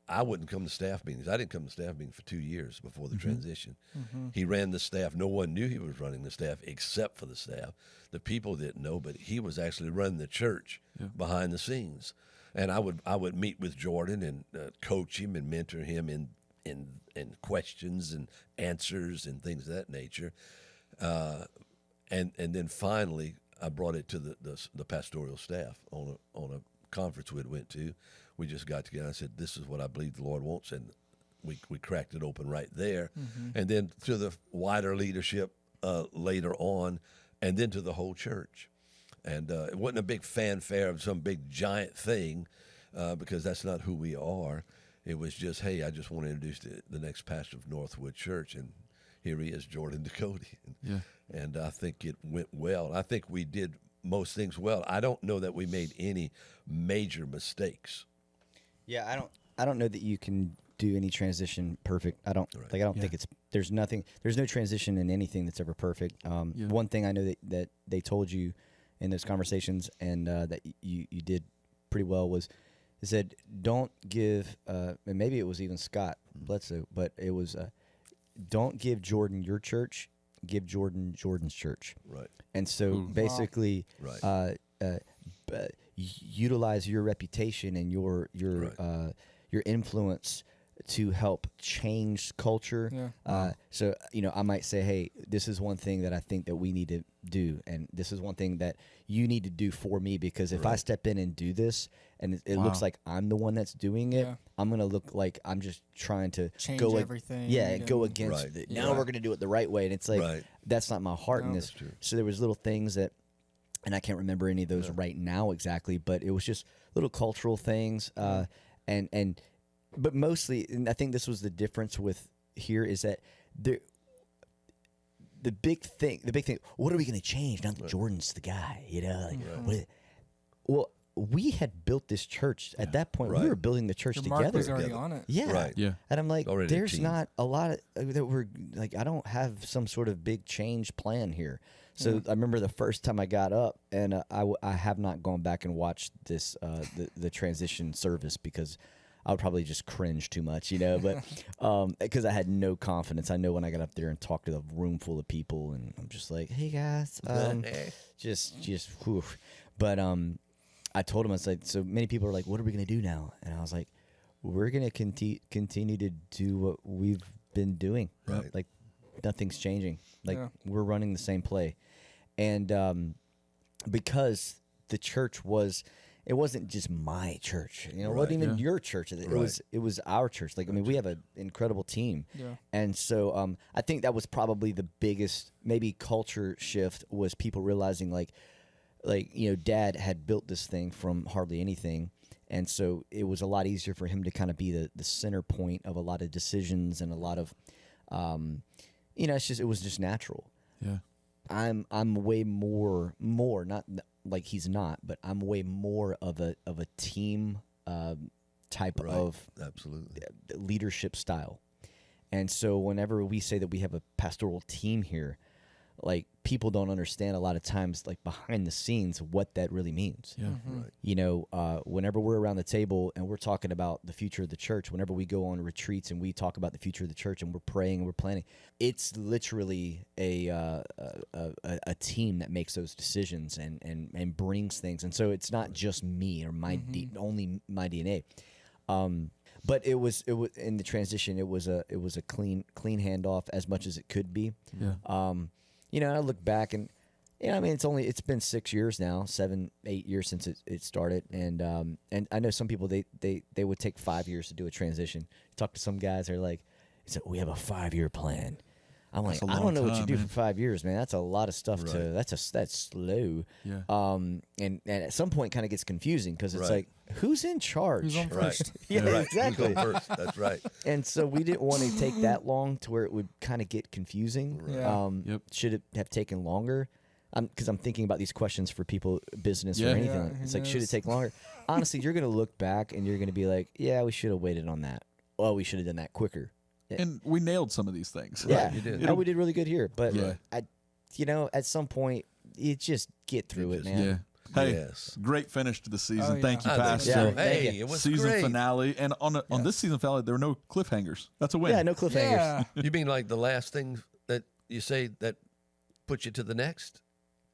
I wouldn't come to staff meetings. I didn't come to staff meetings for 2 years before the transition. He ran the staff. No one knew he was running the staff except for the staff. The people didn't know, but he was actually running the church behind the scenes. And I would meet with Jordan and coach him and mentor him in questions and answers and things of that nature. And then finally, I brought it to the pastoral staff on a conference we went to. We just got together. I said, "This is what I believe the Lord wants," and we cracked it open right there. And then to the wider leadership later on, and then to the whole church. And it wasn't a big fanfare of some big giant thing, because that's not who we are. It was just, hey, I just want to introduce the next pastor of Northwood Church, and here he is, Jordan Ducote. Yeah. And I think it went well. I think we did most things well. I don't know that we made any major mistakes. Yeah, I don't know that you can do any transition perfect. I don't think there's no transition in anything that's ever perfect. One thing I know that they told you in those conversations, and that you did pretty well, was they said, don't give, and maybe it was even Scott Bledsoe, but it was, don't give Jordan your church, give Jordan Jordan's church. Right. And so basically, Right. Utilize your reputation and your influence to help change culture. Yeah. So, I might say, hey, this is one thing that I think that we need to do, and this is one thing that you need to do for me, because if I step in and do this and it looks like I'm the one that's doing it, I'm going to look like I'm just trying to change go everything. go against it. Now we're going to do it the right way. And it's like, that's not my heart in this. So there was little things that, and I can't remember any of those right now exactly, but it was just little cultural things. But mostly, and I think this was the difference with here, is that the big thing, what are we going to change now that Jordan's the guy, well, we had built this church at that point. We were building the church together. Mark was already on it. Yeah. Right. Yeah. And I'm like, Already a there's team. not a lot of that we're like, I don't have some sort of big change plan here. So I remember the first time I got up, and I have not gone back and watched this the transition service, because I would probably just cringe too much, but because I had no confidence. I know when I got up there and talked to a room full of people, and I'm just like, hey guys, just whew. But I told him, I was like, so many people are like, what are we gonna do now? And I was like, we're gonna continue to do what we've been doing. Right. Like nothing's changing. Like we're running the same play. And because the church it wasn't just my church, it wasn't even your church. It was our church. Like, I mean, we have an incredible team. Yeah. And so I think that was probably the biggest maybe culture shift, was people realizing like Dad had built this thing from hardly anything. And so it was a lot easier for him to kind of be the center point of a lot of decisions and a lot of, it was just natural. Yeah. I'm way more not like he's not, but I'm way more of a team type of absolutely leadership style. And so whenever we say that we have a pastoral team here, like, people don't understand a lot of times, like, behind the scenes, what that really means. Yeah. Right. Whenever we're around the table and we're talking about the future of the church, whenever we go on retreats and we talk about the future of the church and we're praying and we're planning, it's literally a team that makes those decisions and brings things. And so it's not just me or only my DNA. But it was in the transition. It was a clean handoff as much as it could be. Yeah. I look back and, it's been 6 years now, 7-8 years since it started. And I know some people, they would take 5 years to do a transition. Talk to some guys, they're like, we have a 5-year plan. I'm like, I don't know what you do for 5 years, man. That's a lot of stuff that's slow. Yeah. And at some point kind of gets confusing, because it's like, who's in charge? Who's on first? Yeah, Right. exactly. Who's on first? That's right. And so we didn't want to take that long to where it would kind of get confusing. Yeah. Should it have taken longer? Because I'm thinking about these questions for people, business or anything. Yeah, It's like, should it take longer? Honestly, you're going to look back and you're going to be like, yeah, we should have waited on that. Well, we should have done that quicker. Yeah. And we nailed some of these things. Yeah, you did. And we did really good here. But Yeah. at some point, you just get through it, man. Yeah. Hey, Yes. great finish to the season. Oh, yeah. Thank you, I think Pastor. so. Yeah, thank Hey, you. it was Season great. finale, and on this season finale, there were no cliffhangers. That's a win. Yeah, no cliffhangers. Yeah. You mean like the last thing that you say that puts you to the next?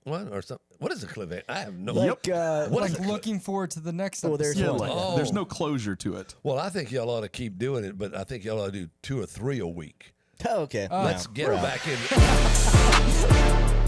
one or something? What is a cliffhanger? I have no. Like, What is Like a looking forward to the next Well, episode. there's Yeah, one. like, there's no closure to it. Well, I think y'all ought to keep doing it, but I think y'all ought to do 2 or 3 a week. Oh, okay. Let's No, get we're out. back in.